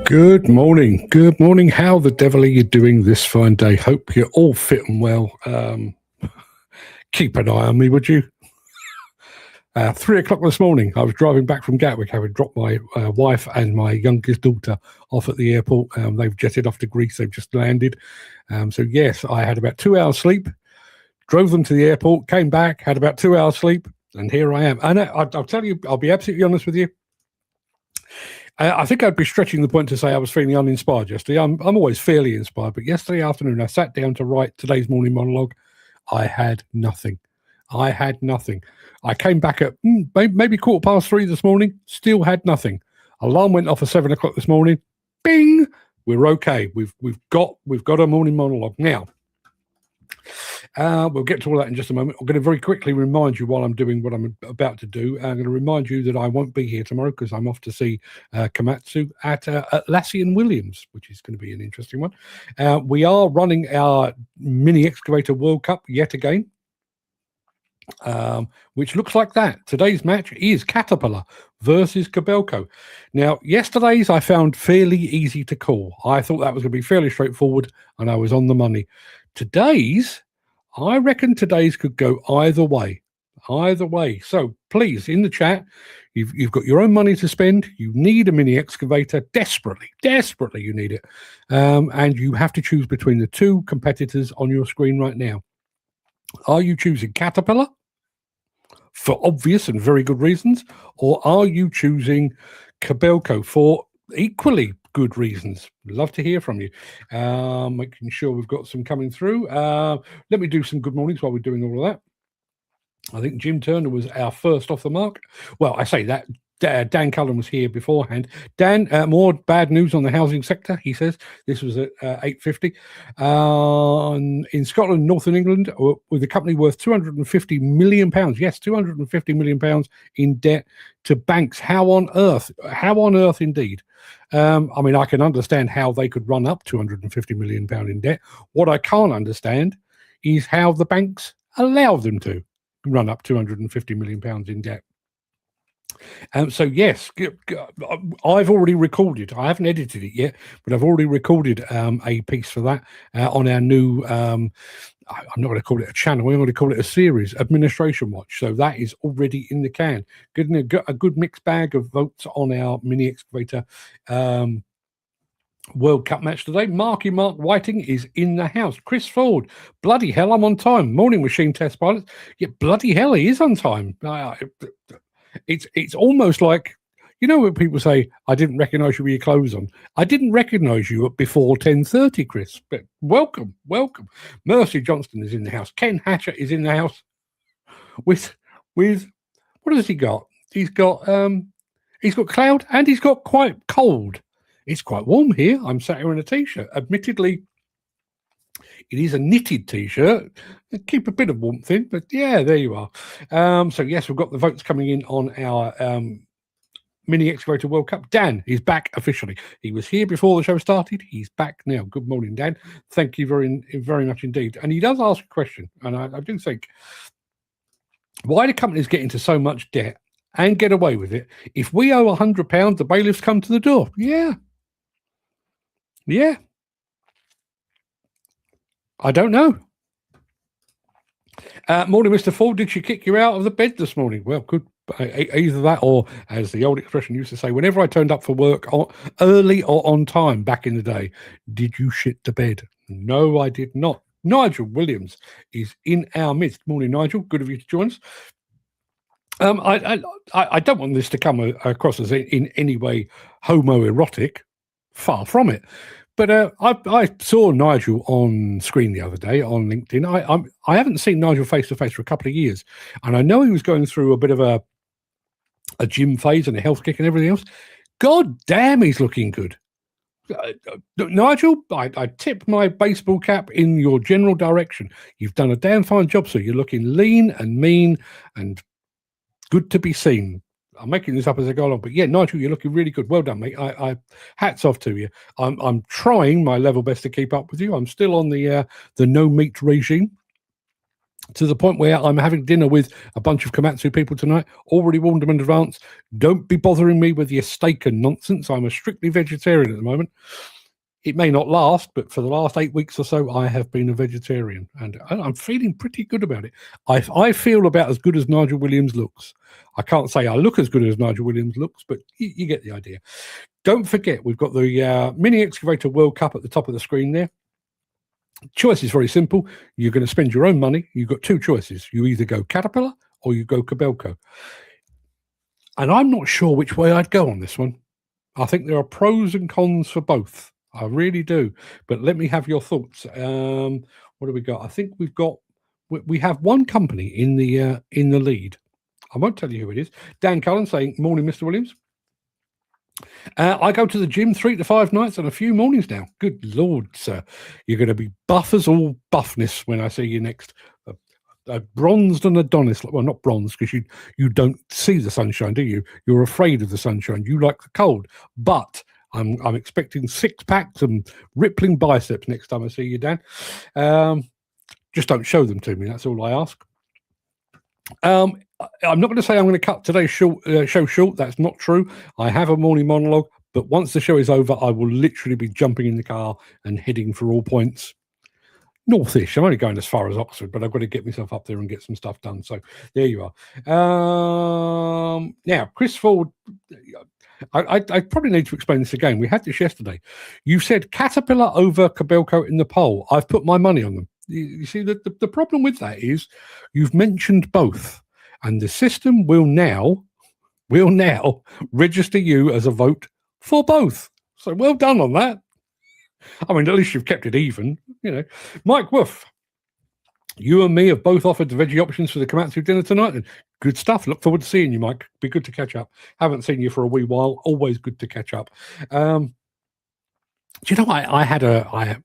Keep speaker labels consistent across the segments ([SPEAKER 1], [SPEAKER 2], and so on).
[SPEAKER 1] Good morning. Good morning. How the devil are you doing this fine day? Hope you're all fit and well. Keep an eye on me, would you? 3 o'clock this morning, I was driving back from Gatwick, having dropped my wife and my youngest daughter off at the airport. They've jetted off to Greece. They've just landed. So, yes, I had about 2 hours sleep, drove them to the airport, came back, had about 2 hours sleep, and here I am. And I'll tell you, I'll be absolutely honest with you. I think I'd be stretching the point to say I was feeling uninspired yesterday. I'm always fairly inspired, but yesterday afternoon I sat down to write today's morning monologue. I had nothing. I came back at maybe 3:15 this morning, still had nothing. Alarm went off at 7 o'clock this morning. Bing! We're okay. We've got a morning monologue now. We'll get to all that in just a moment. I'm going to very quickly remind you while I'm doing what I'm about to do. I'm going to remind you that I won't be here tomorrow because I'm off to see Komatsu at Lassie and Williams, which is going to be an interesting one. We are running our mini excavator World Cup yet again, which looks like that. Today's match is Caterpillar versus Kobelco. Now, yesterday's I found fairly easy to call. I thought that was going to be fairly straightforward, and I was on the money. I reckon today's could go either way. So please, in the chat, you've got your own money to spend. You need a mini excavator desperately. You need it. And you have to choose between the two competitors on your screen right now. Are you choosing Caterpillar for obvious and very good reasons? Or are you choosing Kobelco for equally good reasons? Love to hear from you. Making sure we've got some coming through. Let me do some good mornings while we're doing all of that. I think Jim Turner was our first off the mark. Well, I say that. Dan Cullen was here beforehand. Dan, more bad news on the housing sector, he says. This was at 8:50. In Scotland, Northern England, with a company worth £250 million. Yes, £250 million in debt to banks. How on earth? Indeed. I mean, I can understand how they could run up £250 million in debt. What I can't understand is how the banks allow them to run up £250 million in debt. So yes, I've already recorded. I haven't edited it yet, but I've already recorded a piece for that on our new. I'm not going to call it a channel. I'm going to call it a series, Administration Watch. So that is already in the can. Getting a good mixed bag of votes on our mini excavator World Cup match today. Mark Whiting is in the house. Chris Ford, bloody hell, I'm on time. Morning, machine test pilots. Yeah, bloody hell, he is on time. It's almost like, you know, when people say, I didn't recognize you with your clothes on. I didn't recognize you before 10:30, Chris. But welcome. Mercy Johnston is in the house. Ken Hatcher is in the house with what has he got? He's got cloud and he's got quite cold. It's quite warm here. I'm sat here in a t-shirt. Admittedly, it is a knitted t-shirt. Keep a bit of warmth in, but yeah, there you are. So yes, we've got the votes coming in on our mini excavator World Cup. Dan is back officially. He was here before the show started. He's back now. Good morning, Dan. Thank you very much indeed. And he does ask a question, and I do think, why do companies get into so much debt and get away with it? If we owe £100, the bailiffs come to the door. Yeah. I don't know. Morning, Mr. Ford. Did she kick you out of the bed this morning? Well, good. Either that, or as the old expression used to say, whenever I turned up for work early or on time back in the day, did you shit the bed? No, I did not. Nigel Williams is in our midst. Morning, Nigel. Good of you to join us. I don't want this to come across as in any way homoerotic. Far from it. But I saw Nigel on screen the other day on LinkedIn. I haven't seen Nigel face to face for a couple of years, and I know he was going through a bit of a gym phase and a health kick and everything else. God damn, he's looking good. Nigel, I tip my baseball cap in your general direction. You've done a damn fine job, sir. You're looking lean and mean and good to be seen. I'm making this up as I go along, but yeah, Nigel, you're looking really good. Well done, mate. I hats off to you. I'm trying my level best to keep up with you. I'm still on the no meat regime. to the point where I'm having dinner with a bunch of Komatsu people tonight. Already warned them in advance. Don't be bothering me with your steak and nonsense. I'm a strictly vegetarian at the moment. It may not last, but for the last 8 weeks or so, I have been a vegetarian, and I'm feeling pretty good about it. I feel about as good as Nigel Williams looks. I can't say I look as good as Nigel Williams looks, but you get the idea. Don't forget, we've got the Mini Excavator World Cup at the top of the screen there. Choice is very simple. You're going to spend your own money. You've got two choices. You either go Caterpillar or you go Kobelco. And I'm not sure which way I'd go on this one. I think there are pros and cons for both. I really do. But let me have your thoughts. What do we got? I think we have one company in the lead. I won't tell you who it is. Dan Cullen saying, "Morning, Mr. Williams. I go to the gym 3 to 5 nights and a few mornings now. Good Lord, sir. You're going to be buff as all buffness when I see you next. Bronzed and Adonis. Well, not bronzed, because you don't see the sunshine, do you? You're afraid of the sunshine. You like the cold. But I'm expecting 6 packs and rippling biceps next time I see you, Dan. Just don't show them to me. That's all I ask. I'm not going to say I'm going to cut today's show short. That's not true. I have a morning monologue, but once the show is over, I will literally be jumping in the car and heading for all points northish. I'm only going as far as Oxford, but I've got to get myself up there and get some stuff done. So there you are. Now, Chris Ford, I probably need to explain this again. We had this yesterday. You said Caterpillar over Kobelco in the poll. I've put my money on them. You see, the problem with that is you've mentioned both, and the system will now register you as a vote for both. So well done on that. I mean, at least you've kept it even, you know. Mike Wolf, you and me have both offered the veggie options for the Komatsu dinner tonight, and good stuff. Look forward to seeing you, Mike. Be good to catch up. Haven't seen you for a wee while. Always good to catch up. Do you know, I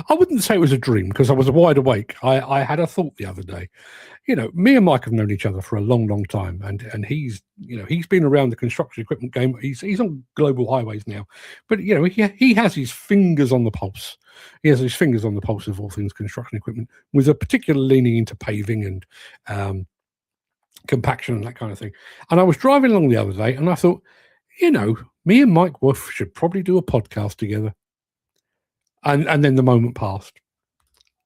[SPEAKER 1] wouldn't say it was a dream because I was wide awake. I had a thought the other day. You know, me and Mike have known each other for a long, long time, and he's been around the construction equipment game. He's on global highways now, but you know, he has his fingers on the pulse. He has his fingers on the pulse of all things construction equipment, with a particular leaning into paving and compaction and that kind of thing. And I was driving along the other day, and I thought, you know, me and Mike Wolf should probably do a podcast together. And then the moment passed.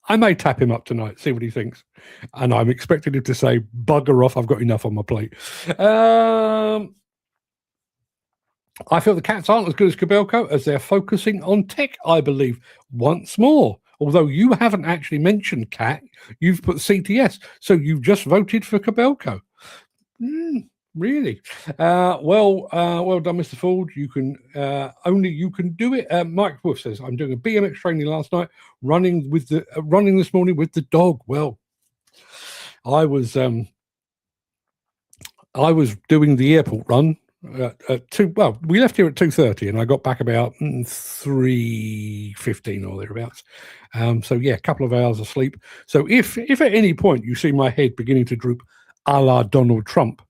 [SPEAKER 1] I may tap him up tonight, see what he thinks. And I'm expecting him to say, bugger off, I've got enough on my plate. I feel the cats aren't as good as Kobelco as they're focusing on tech, I believe, once more. Although you haven't actually mentioned CAT, you've put CTS. So you've just voted for Kobelco. Really? Well done, Mr. Ford. You can you can do it. Mike Wolf says, I'm doing a BMX training last night, running this morning with the dog. Well, I was doing the airport run at 2. Well, we left here at 2:30, and I got back about 3:15 or thereabouts. So yeah, a couple of hours of sleep. So if at any point you see my head beginning to droop, a la Donald Trump,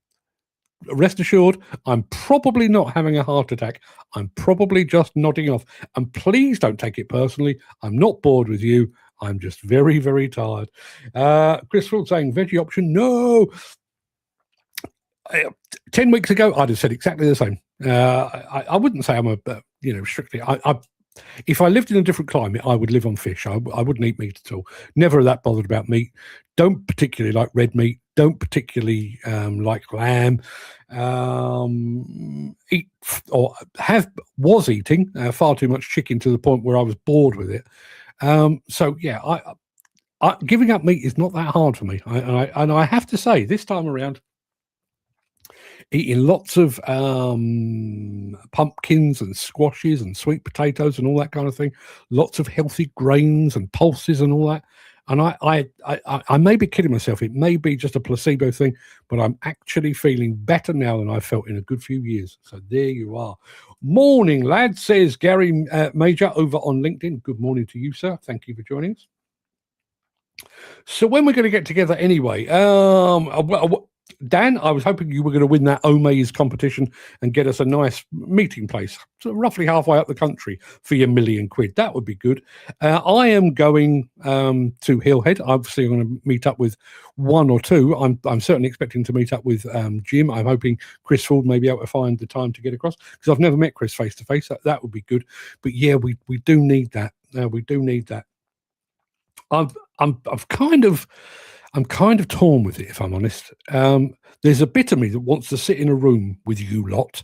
[SPEAKER 1] rest assured, I'm probably not having a heart attack. I'm probably just nodding off. And please don't take it personally. I'm not bored with you. I'm just very, very tired. Chris Ford saying, veggie option, no. 10 weeks ago, I'd have said exactly the same. I wouldn't say I'm strictly. If I lived in a different climate, I would live on fish. I wouldn't eat meat at all. Never that bothered about meat. Don't particularly like red meat. Don't particularly like lamb. Was eating far too much chicken to the point where I was bored with it. So yeah, giving up meat is not that hard for me. And I have to say, this time around, eating lots of pumpkins and squashes and sweet potatoes and all that kind of thing, lots of healthy grains and pulses and all that. And I may be kidding myself. It may be just a placebo thing, but I'm actually feeling better now than I've felt in a good few years. So there you are. Morning, lad, says Gary Major over on LinkedIn. Good morning to you, sir. Thank you for joining us. So when we're going to get together anyway, Dan, I was hoping you were going to win that Omaze competition and get us a nice meeting place, so roughly halfway up the country for your £1,000,000. That would be good. I am going to Hillhead. Obviously, I'm going to meet up with one or two. I'm certainly expecting to meet up with Jim. I'm hoping Chris Ford may be able to find the time to get across, because I've never met Chris face to face. That would be good. But yeah, we do need that. We do need that. I'm kind of torn with it, if I'm honest. There's a bit of me that wants to sit in a room with you lot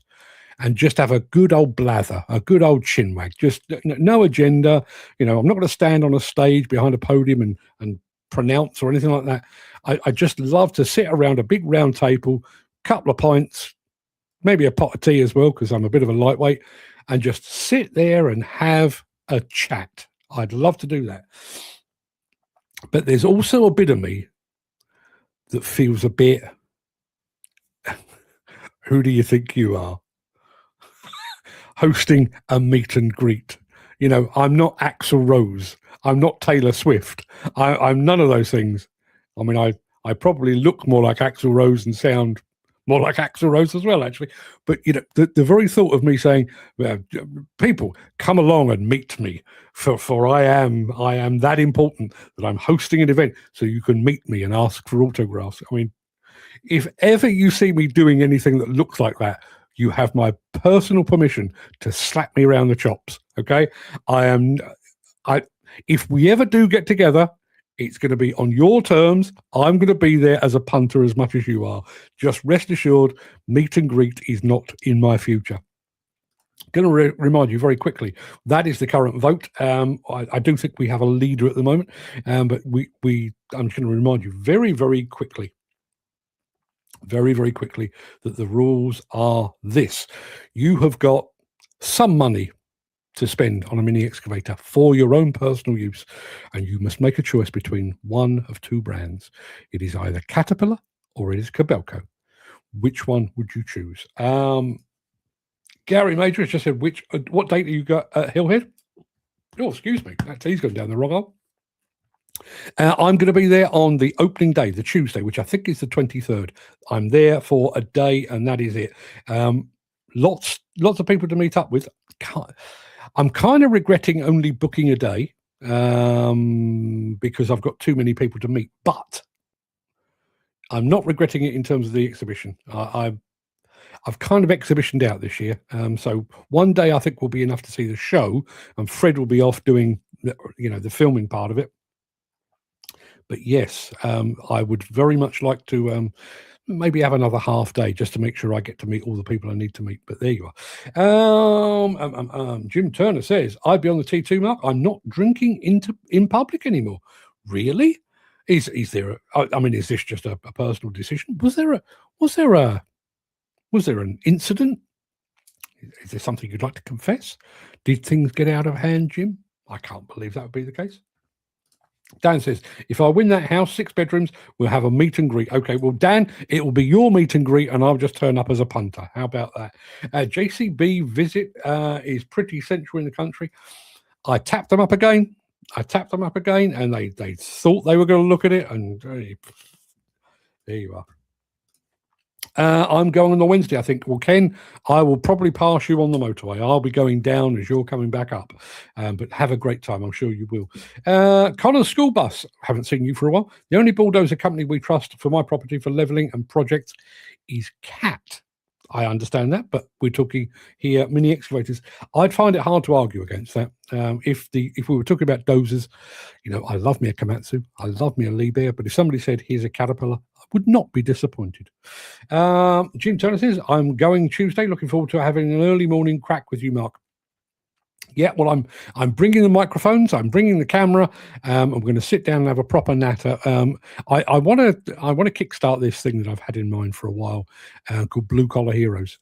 [SPEAKER 1] and just have a good old blather, a good old chinwag, just no agenda. I'm not going to stand on a stage behind a podium and pronounce or anything like that. I just love to sit around a big round table, couple of pints, maybe a pot of tea as well, because I'm a bit of a lightweight, and just sit there and have a chat. I'd love to do that. But there's also a bit of me that feels a bit, who do you think you are? Hosting a meet and greet. I'm not Axl Rose. I'm not Taylor Swift. I'm none of those things. I mean, I probably look more like Axl Rose and sound more like Axl Rose as well, actually. But, the very thought of me saying, people, come along and meet me, for I am that important that I'm hosting an event so you can meet me and ask for autographs. I mean, if ever you see me doing anything that looks like that, you have my personal permission to slap me around the chops. Okay, if we ever do get together, it's going to be on your terms. I'm going to be there as a punter as much as you are. Just rest assured, meet and greet is not in my future. Going to remind you very quickly, that is the current vote. I do think we have a leader at the moment, but I'm just going to remind you very, very quickly, that the rules are this. You have got some money to spend on a mini excavator for your own personal use, and you must make a choice between one of two brands. It is either Caterpillar or it is Kobelco. Which one would you choose? Gary Major has just said, what date have you got at Hillhead? Oh, excuse me, he's going down the wrong hole. I'm going to be there on the opening day, the Tuesday, which I think is the 23rd. I'm there for a day, and that is it. Lots of people to meet up with. I'm kind of regretting only booking a day because I've got too many people to meet, but I'm not regretting it in terms of the exhibition. I've kind of exhibitioned out this year. So one day I think will be enough to see the show, and Fred will be off doing the filming part of it. But yes, I would very much like to maybe have another half day just to make sure I get to meet all the people I need to meet. But there you are. Jim Turner says, I'd be on the T2 mark. I'm not drinking in public anymore. Really? Is there? Is this just a personal decision? Was there an incident? Is there something you'd like to confess? Did things get out of hand, Jim? I can't believe that would be the case. Dan says, if I win that house, 6 bedrooms, we'll have a meet and greet. Okay, well, Dan, it will be your meet and greet, and I'll just turn up as a punter. How about that? JCB Visit is pretty central in the country. I tapped them up again, and they thought they were going to look at it, and there you are. I'm going on the Wednesday, I think. Well, Ken, I will probably pass you on the motorway. I'll be going down as you're coming back up. But have a great time. I'm sure you will. Connor's School Bus. Haven't seen you for a while. The only bulldozer company we trust for my property for levelling and projects is CAT. I understand that, but we're talking here mini excavators. I'd find it hard to argue against that. If we were talking about dozers, I love me a Komatsu, I love me a Liebherr, but if somebody said here's a Caterpillar, I would not be disappointed. Jim Turner says, I'm going Tuesday. Looking forward to having an early morning crack with you, Mark. Yeah, well, I'm bringing the microphones. I'm bringing the camera. I'm going to sit down and have a proper natter. I want to kickstart this thing that I've had in mind for a while, called Blue Collar Heroes,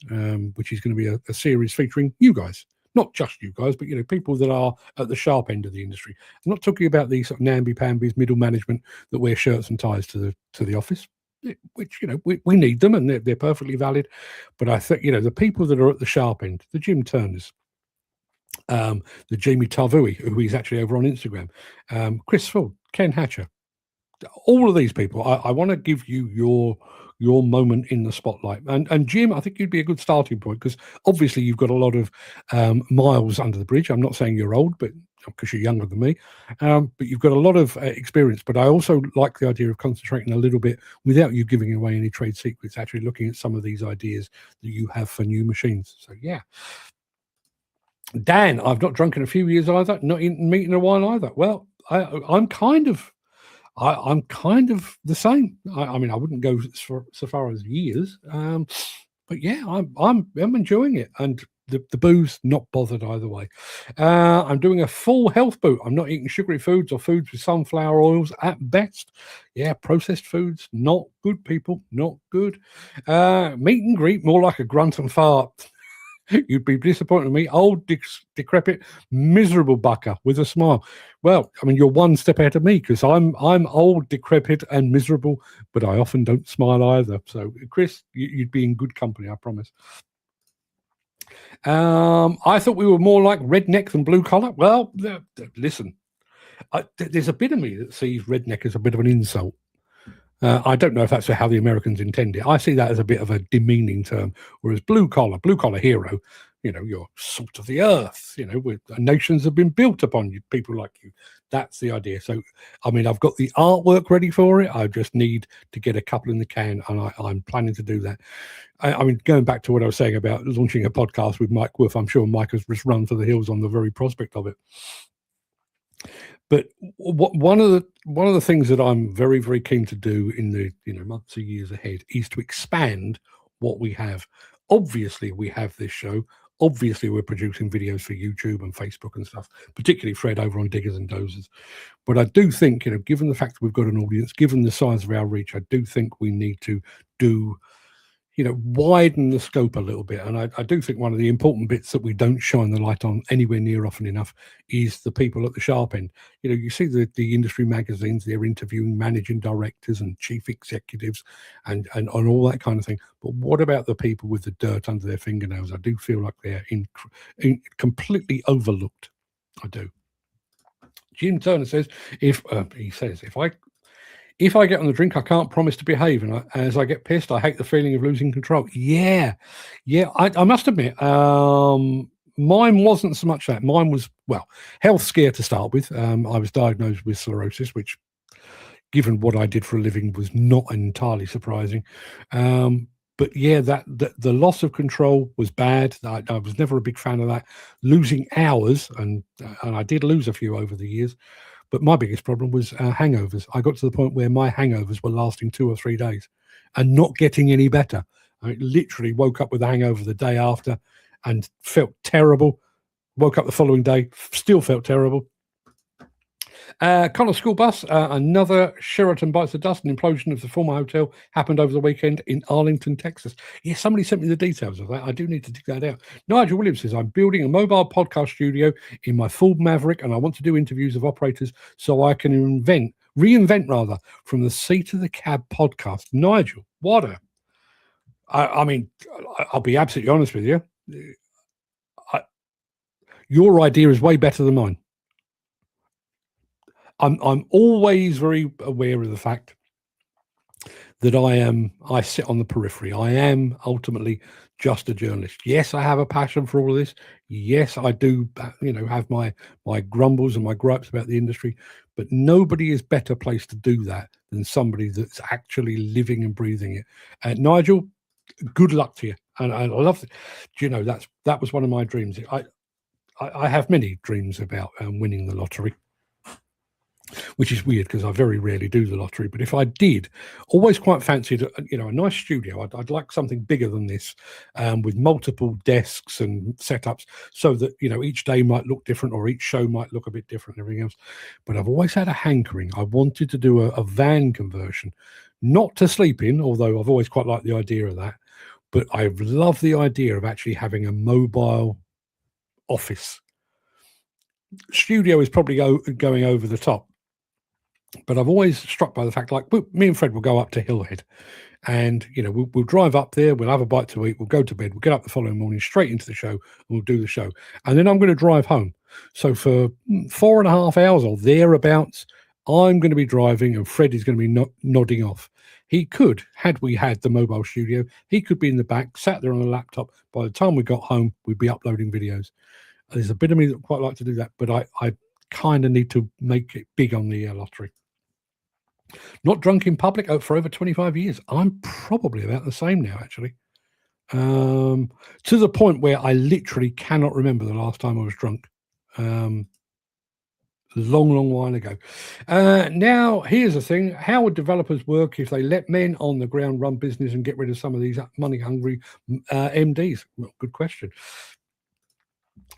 [SPEAKER 1] which is going to be a series featuring you guys, not just you guys, but people that are at the sharp end of the industry. I'm not talking about these sort of namby-pambies, middle management that wear shirts and ties to the office, which we need them and they're perfectly valid. But I think the people that are at the sharp end, the Jim Turners. The Jamie Tarvui, who is actually over on Instagram, Chris Ford, Ken Hatcher, all of these people, I want to give you your moment in the spotlight. And Jim, I think you'd be a good starting point, because obviously you've got a lot of miles under the bridge. I'm not saying you're old, but because you're younger than me, but you've got a lot of experience. But I also like the idea of concentrating a little bit, without you giving away any trade secrets, actually looking at some of these ideas that you have for new machines. So yeah. Dan, I've not drunk in a few years either, not eaten meat in a while either. Well, I'm kind of the same. I mean, I wouldn't go so far as years, but yeah, I'm enjoying it, and the booze, not bothered either way. I'm doing a full health boot. I'm not eating sugary foods or foods with sunflower oils at best. Yeah, processed foods, not good, people, not good. Meet and greet, more like a grunt and fart. You'd be disappointed in me, old, decrepit, miserable bucker with a smile. Well, I mean, you're one step ahead of me, because I'm old, decrepit, and miserable, but I often don't smile either. So, Chris, you'd be in good company, I promise. I thought we were more like redneck than blue collar. Well, listen, there's a bit of me that sees redneck as a bit of an insult. I don't know if that's how the Americans intend it. I see that as a bit of a demeaning term, whereas blue collar hero, you're salt of the earth, nations have been built upon you, people like you. That's the idea. So, I mean, I've got the artwork ready for it. I just need to get a couple in the can, and I'm planning to do that. I mean, going back to what I was saying about launching a podcast with Mike Wolf, I'm sure Mike has just run for the hills on the very prospect of it. But one of the things that I'm very, very keen to do in the months or years ahead is to expand what we have. Obviously, we have this show. Obviously, we're producing videos for YouTube and Facebook and stuff, particularly Fred over on Diggers and Dozers. But I do think, given the fact that we've got an audience, given the size of our reach, I do think we need to do, widen the scope a little bit. And I do think one of the important bits that we don't shine the light on anywhere near often enough is the people at the sharp end. You see the industry magazines, they're interviewing managing directors and chief executives and all that kind of thing. But what about the people with the dirt under their fingernails? I do feel like they're completely overlooked. I do. Jim Turner says, if I get on the drink, I can't promise to behave. And as I get pissed, I hate the feeling of losing control. Yeah. I must admit, mine wasn't so much that. Mine was, health scare to start with. I was diagnosed with sclerosis, which, given what I did for a living, was not entirely surprising. But yeah, the loss of control was bad. I was never a big fan of that. Losing hours, and I did lose a few over the years. But my biggest problem was hangovers. I got to the point where my hangovers were lasting 2 or 3 days and not getting any better. I literally woke up with a hangover the day after and felt terrible. Woke up the following day, still felt terrible. Connor School Bus, another Sheraton bites the dust. An implosion of the former hotel happened over the weekend in Arlington, Texas. Yeah, somebody sent me the details of that. I do need to dig that out. Nigel Williams says, I'm building a mobile podcast studio in my Ford Maverick, and I want to do interviews of operators so I can reinvent from the seat of the cab podcast. Nigel, I mean, I'll be absolutely honest with you. Your idea is way better than mine. I'm always very aware of the fact that I sit on the periphery. I am ultimately just a journalist. Yes, I have a passion for all of this. Yes, I do, have my grumbles and my gripes about the industry, but nobody is better placed to do that than somebody that's actually living and breathing it. Nigel, good luck to you. And I love it. That was one of my dreams. I have many dreams about winning the lottery, which is weird because I very rarely do the lottery. But if I did, always quite fancied, a nice studio. I'd like something bigger than this, with multiple desks and setups, so that each day might look different, or each show might look a bit different and everything else. But I've always had a hankering. I wanted to do a van conversion, not to sleep in, although I've always quite liked the idea of that. But I love the idea of actually having a mobile office. Studio is probably going over the top. But I've always struck by the fact, like, me and Fred will go up to Hillhead, and we'll drive up there, we'll have a bite to eat, we'll go to bed, we'll get up the following morning straight into the show, and we'll do the show, and then I'm going to drive home. So for 4.5 hours or thereabouts, I'm going to be driving and Fred is going to be nodding off. He could, had we had the mobile studio, he could be in the back, sat there on a laptop. By the time we got home, we'd be uploading videos. There's a bit of me that would quite like to do that, but I kind of need to make it big on the lottery. Not drunk in public for over 25 years. I'm probably about the same now, actually. To the point where I literally cannot remember the last time I was drunk. Long while ago. Now, here's the thing. How would developers work if they let men on the ground run business and get rid of some of these money-hungry MDs? Well, good question.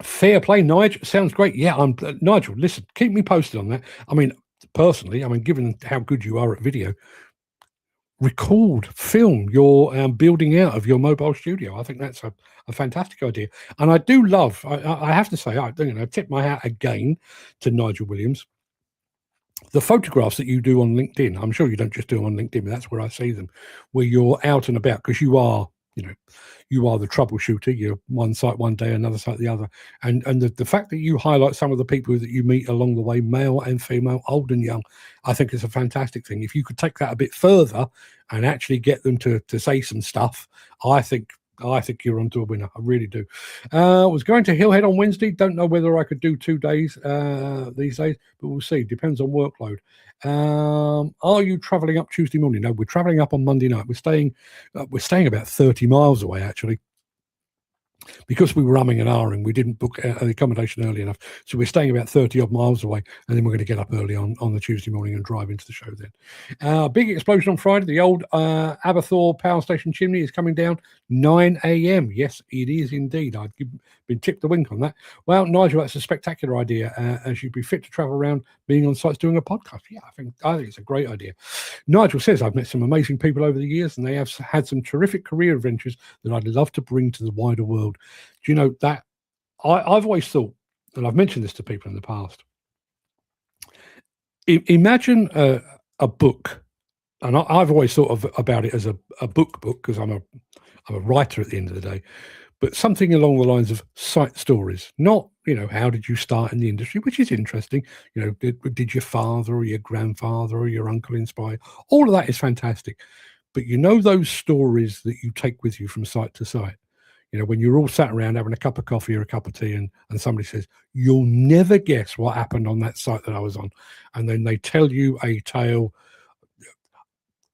[SPEAKER 1] Fair play, Nigel. Sounds great. Yeah, Nigel, listen, keep me posted on that. I mean, personally, given how good you are at video, record, film your building out of your mobile studio. I think that's a fantastic idea. And I do love, I have to say, I tip my hat again to Nigel Williams. The photographs that you do on LinkedIn, I'm sure you don't just do them on LinkedIn, but that's where I see them, where you're out and about, because you are the troubleshooter. You're one site one day, another site the other. And the fact that you highlight some of the people that you meet along the way, male and female, old and young, I think it's a fantastic thing. If you could take that a bit further and actually get them to say some stuff, I think you're onto a winner. I really do. Was going to Hillhead on Wednesday. Don't know whether I could do 2 days these days, but we'll see. Depends on workload. Are you traveling up Tuesday morning? No, we're traveling up on Monday night. We're staying about 30 miles away, actually. Because we were umming and ahhing, we didn't book the accommodation early enough. So we're staying about 30 odd miles away, and then we're going to get up early on the Tuesday morning and drive into the show then. Big explosion on Friday. The old Aberthor power station chimney is coming down 9 a.m. Yes, it is indeed. I've been tipped the wink on that. Well, Nigel, that's a spectacular idea, as you'd be fit to travel around being on sites doing a podcast. Yeah, I think it's a great idea. Nigel says, I've met some amazing people over the years, and they have had some terrific career adventures that I'd love to bring to the wider world. Do you know that I've always thought, and I've mentioned this to people in the past, imagine a book, and I've always thought about it as a book because I'm a writer at the end of the day, but something along the lines of site stories, not, how did you start in the industry, which is interesting. Did your father or your grandfather or your uncle inspire? All of that is fantastic. But those stories that you take with you from site to site, when you're all sat around having a cup of coffee or a cup of tea and somebody says, you'll never guess what happened on that site that I was on. And then they tell you a tale,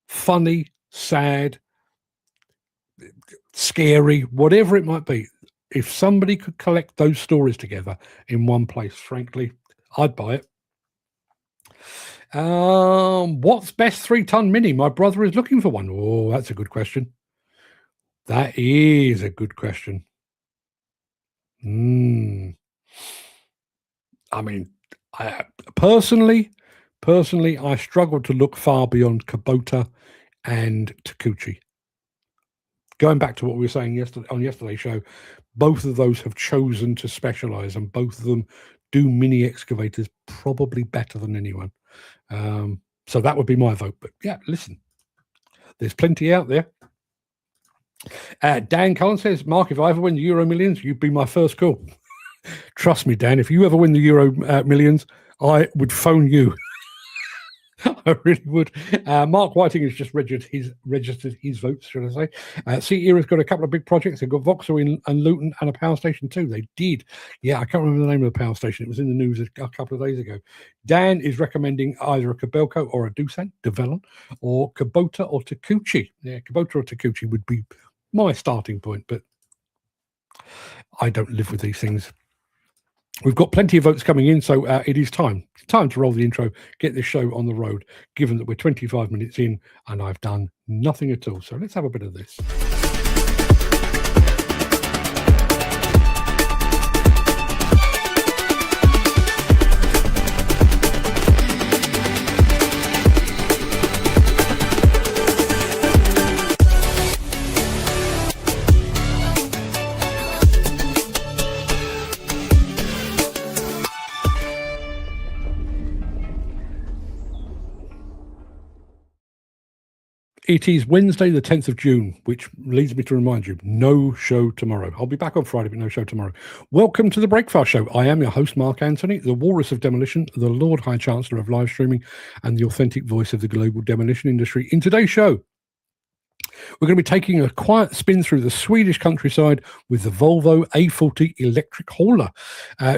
[SPEAKER 1] funny, sad, scary, whatever it might be. If somebody could collect those stories together in one place, frankly, I'd buy it. What's best 3-ton Mini? My brother is looking for one. Oh, that's a good question. That is a good question. I personally, I struggle to look far beyond Kubota and Takuchi. Going back to what we were saying on yesterday's show, both of those have chosen to specialize, and both of them do mini excavators probably better than anyone. So that would be my vote. But yeah, listen, there's plenty out there. Dan Cullen says, Mark, if I ever win the Euro Millions, you'd be my first call. Trust me, Dan, if you ever win the Euro Millions, I would phone you. I really would. Mark Whiting has just registered his votes, should I say. Sea Era's got a couple of big projects. They've got Vauxhall and Luton and a power station too. They did. Yeah, I can't remember the name of the power station. It was in the news a couple of days ago. Dan is recommending either a Kobelco or a Doosan, Devellon, or Kubota or Takuchi. Yeah, Kubota or Takuchi would be my starting point, but I don't live with these things. We've got plenty of votes coming in, so it is time to roll the intro, get this show on the road, given that we're 25 minutes in and I've done nothing at all. So let's have a bit of this. It is Wednesday, the 10th of June, which leads me to remind you, no show tomorrow. I'll be back on Friday, but no show tomorrow. Welcome to the Breakfast Show. I am your host, Mark Anthony, the walrus of demolition, the Lord High Chancellor of live streaming, and the authentic voice of the global demolition industry. In today's show, we're going to be taking a quiet spin through the Swedish countryside with the Volvo A40 electric hauler.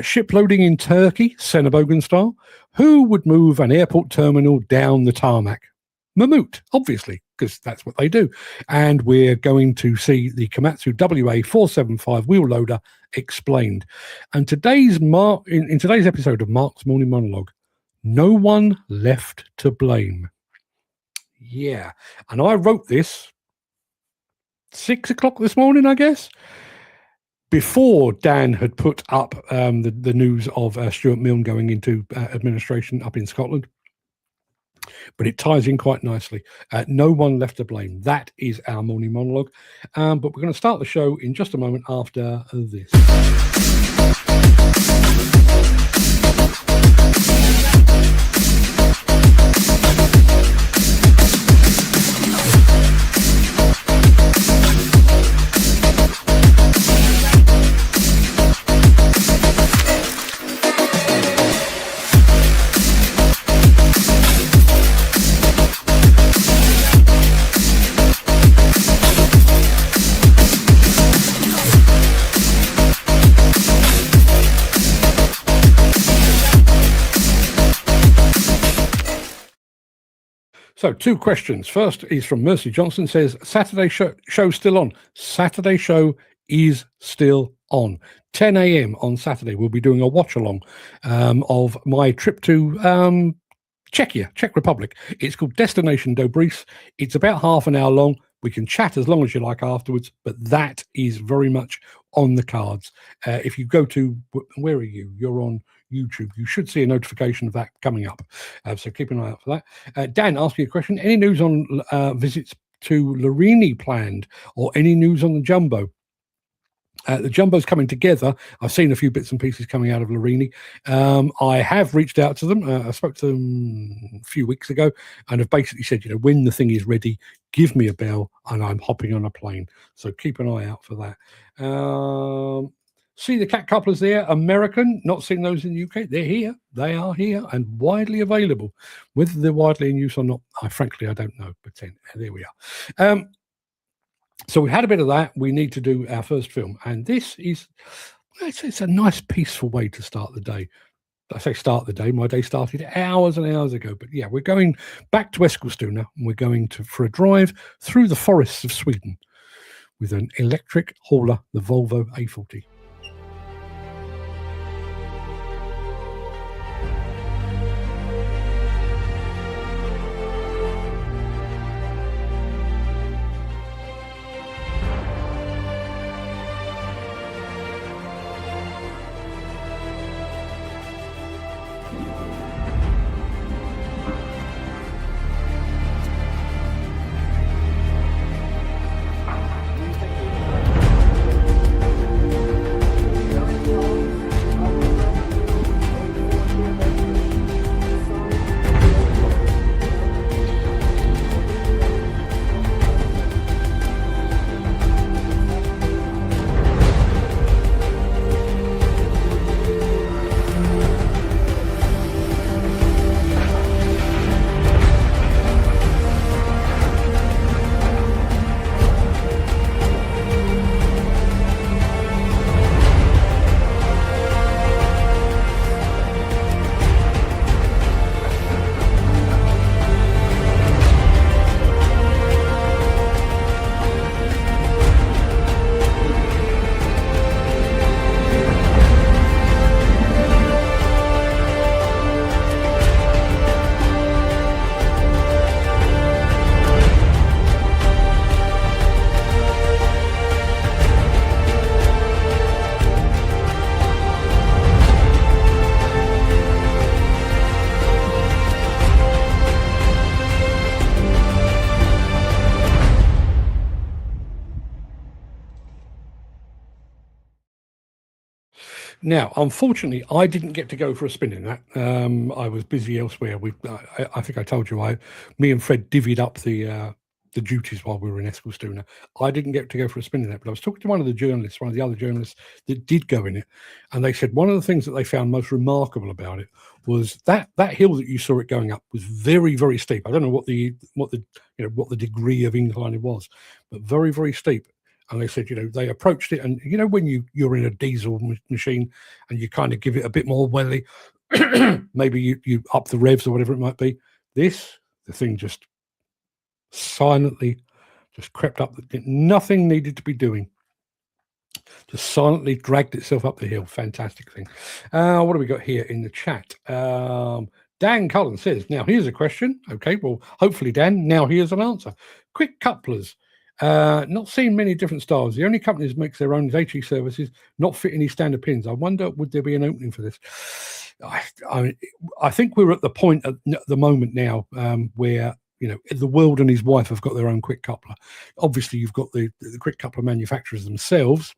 [SPEAKER 1] Ship loading in Turkey, Sennebogen-style. Who would move an airport terminal down the tarmac? Mammoet, obviously, because that's what they do. And we're going to see the Komatsu WA475 wheel loader explained. And in today's episode of Mark's Morning Monologue, no one left to blame. Yeah. And I wrote this 6 o'clock this morning, I guess, before Dan had put up the news of Stuart Milne going into administration up in Scotland. But it ties in quite nicely. No one left to blame. That is our morning monologue. But we're going to start the show in just a moment after this. So 2 questions. First is from Mercy Johnson, says, Saturday show still on. Saturday show is still on. 10 a.m. on Saturday. We'll be doing a watch along of my trip to Czechia, Czech Republic. It's called Destination Dobris. It's about half an hour long. We can chat as long as you like afterwards, but that is very much on the cards. If you go to, where are you? You're on YouTube. You should see a notification of that coming up. So keep an eye out for that. Dan, ask you a question. Any news on visits to Larini planned, or any news on the Jumbo? The Jumbo's coming together. I've seen a few bits and pieces coming out of Larini. I have reached out to them. I spoke to them a few weeks ago and have basically said, when the thing is ready, give me a bell and I'm hopping on a plane. So keep an eye out for that. See the cat couplers there, American, not seeing those in the UK. They're here. They are here and widely available. Whether they're widely in use or not, I don't know. But there we are. So we had a bit of that. We need to do our first film. And this is, it's a nice, peaceful way to start the day. I say start the day. My day started hours and hours ago. But yeah, we're going back to Eskilstuna. And we're going for a drive through the forests of Sweden with an electric hauler, the Volvo A40. Now, unfortunately, I didn't get to go for a spin in that. I was busy elsewhere. I think I told you, me and Fred divvied up the the duties while we were in Eskilstuna. I didn't get to go for a spin in that, but I was talking to one of the other journalists that did go in it, and they said one of the things that they found most remarkable about it was that hill that you saw it going up was very, very steep. I don't know what the degree of incline it was, but very, very steep. And they said, they approached it, and when you're in a diesel machine and you kind of give it a bit more welly, maybe you up the revs or whatever it might be. The thing just silently just crept up. Nothing needed to be doing. Just silently dragged itself up the hill. Fantastic thing. What do we got here in the chat? Dan Cullen says, now here's a question. Okay, well, hopefully, Dan, now here's an answer. Quick couplers. Not seen many different styles. The only company that makes their own is HE Services, not fit any standard pins. I wonder, would there be an opening for this? I think we're at the point at the moment now where the world and his wife have got their own quick coupler. Obviously, you've got the quick coupler manufacturers themselves,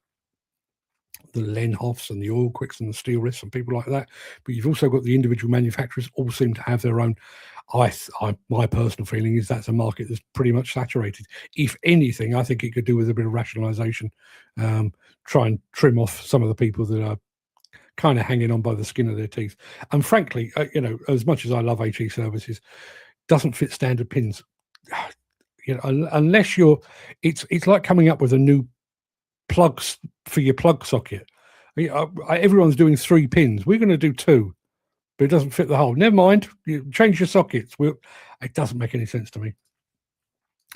[SPEAKER 1] the Lenhoffs and the Oil Quicks and the Steel Wrists and people like that. But you've also got the individual manufacturers all seem to have their own. My personal feeling is that's a market that's pretty much saturated. If anything, I think it could do with a bit of rationalization, try and trim off some of the people that are kind of hanging on by the skin of their teeth. And frankly, as much as I love HE Services, doesn't fit standard pins. Unless it's like coming up with a new plugs for your plug socket. Everyone's doing 3 pins. We're going to do 2, but it doesn't fit the hole. Never mind. You change your sockets. It doesn't make any sense to me.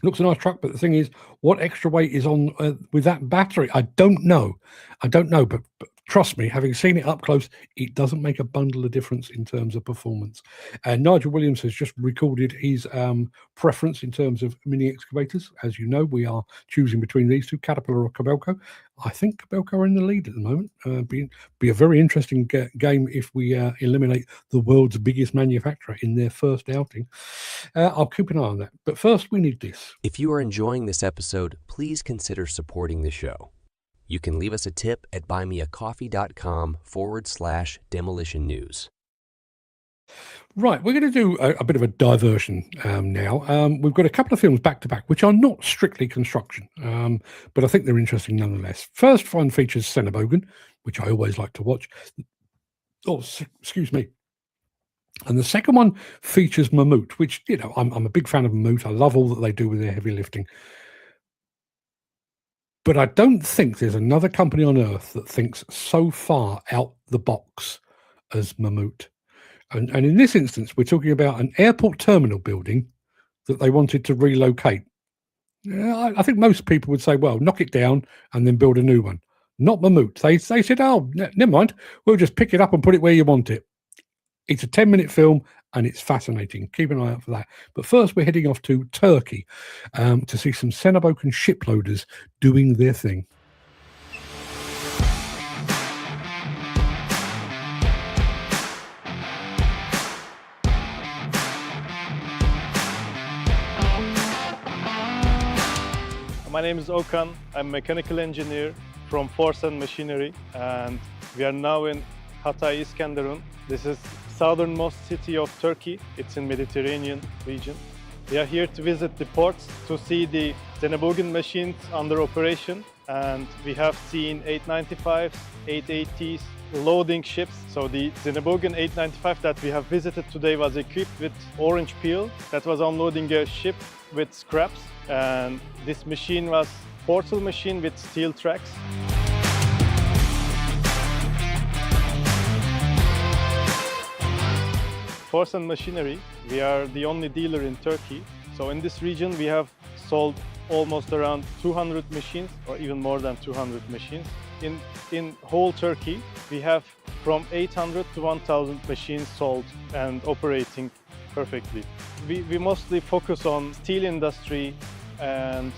[SPEAKER 1] Looks a nice truck, but the thing is, what extra weight is on with that battery? I don't know, but trust me, having seen it up close, it doesn't make a bundle of difference in terms of performance. And Nigel Williams has just recorded his preference in terms of mini excavators. As you know, we are choosing between these two, Caterpillar or Kobelco. I think Kobelco are in the lead at the moment. Be a very interesting game if we eliminate the world's biggest manufacturer in their first outing. I'll keep an eye on that. But first, we need this.
[SPEAKER 2] If you are enjoying this episode, please consider supporting the show. You can leave us a tip at buymeacoffee.com/demolition news.
[SPEAKER 1] Right, we're going to do a bit of a diversion now. We've got a couple of films back to back, which are not strictly construction, but I think they're interesting nonetheless. First one features Sennebogen, which I always like to watch. Oh, excuse me. And the second one features Mammoet, which, I'm a big fan of Mammoet. I love all that they do with their heavy lifting. But I don't think there's another company on earth that thinks so far out the box as Mammoet. And in this instance, we're talking about an airport terminal building that they wanted to relocate. I think most people would say, well, knock it down and then build a new one. Not Mammoet. They said, oh, never mind. We'll just pick it up and put it where you want it. It's a 10-minute film and it's fascinating. Keep an eye out for that. But first, we're heading off to Turkey to see some Sennebogen shiploaders doing their thing.
[SPEAKER 3] My name is Okan. I'm a mechanical engineer from Force and Machinery, and we are now in Hatay Iskenderun. This is southernmost city of Turkey. It's in Mediterranean region. We are here to visit the ports to see the Sennebogen machines under operation, and we have seen 895s, 880s, loading ships. So the Sennebogen 895 that we have visited today was equipped with orange peel that was unloading a ship with scraps, and this machine was portal machine with steel tracks. Force and Machinery, we are the only dealer in Turkey. So in this region we have sold almost around 200 machines, or even more than 200 machines. In whole Turkey we have from 800 to 1000 machines sold and operating perfectly. We mostly focus on steel industry and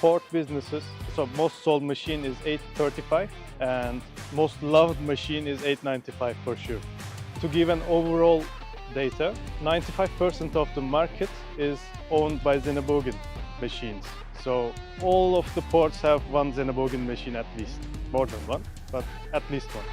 [SPEAKER 3] port businesses. So most sold machine is 835 and most loved machine is 895 for sure. To give an overall data, 95% of the market is owned by Sennebogen machines. So all of the ports have one Sennebogen machine at least. More than one, but at least one.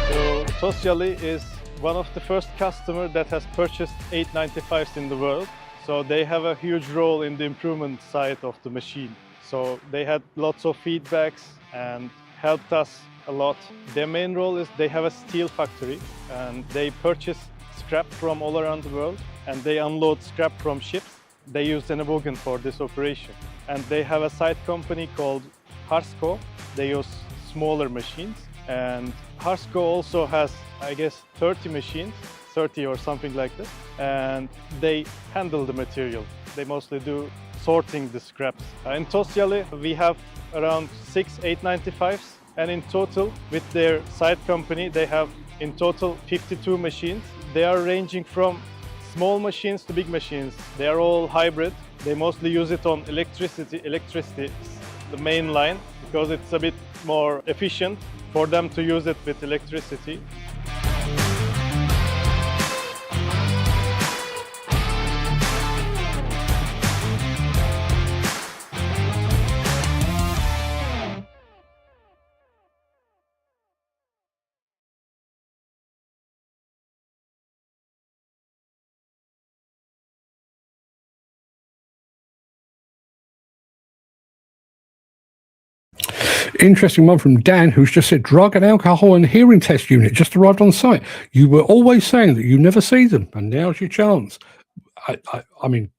[SPEAKER 3] So Tosyali is one of the first customers that has purchased 895s in the world. So they have a huge role in the improvement side of the machine. So they had lots of feedbacks and helped us a lot. Their main role is they have a steel factory and they purchase scrap from all around the world and they unload scrap from ships. They use Sennebogen for this operation. And they have a side company called Harsco. They use smaller machines. And Harsco also has, I guess, 30 machines, 30 or something like that. And they handle the material. They mostly do sorting the scraps. In Tosyali, we have around 6 895s. And in total, with their side company, they have in total 52 machines. They are ranging from small machines to big machines. They are all hybrid. They mostly use it on electricity. Electricity is the main line because it's a bit more efficient for them to use it with electricity.
[SPEAKER 1] Interesting one from Dan, who's just said drug and alcohol and hearing test unit just arrived on site. You were always saying that you never see them, and now's your chance. I mean,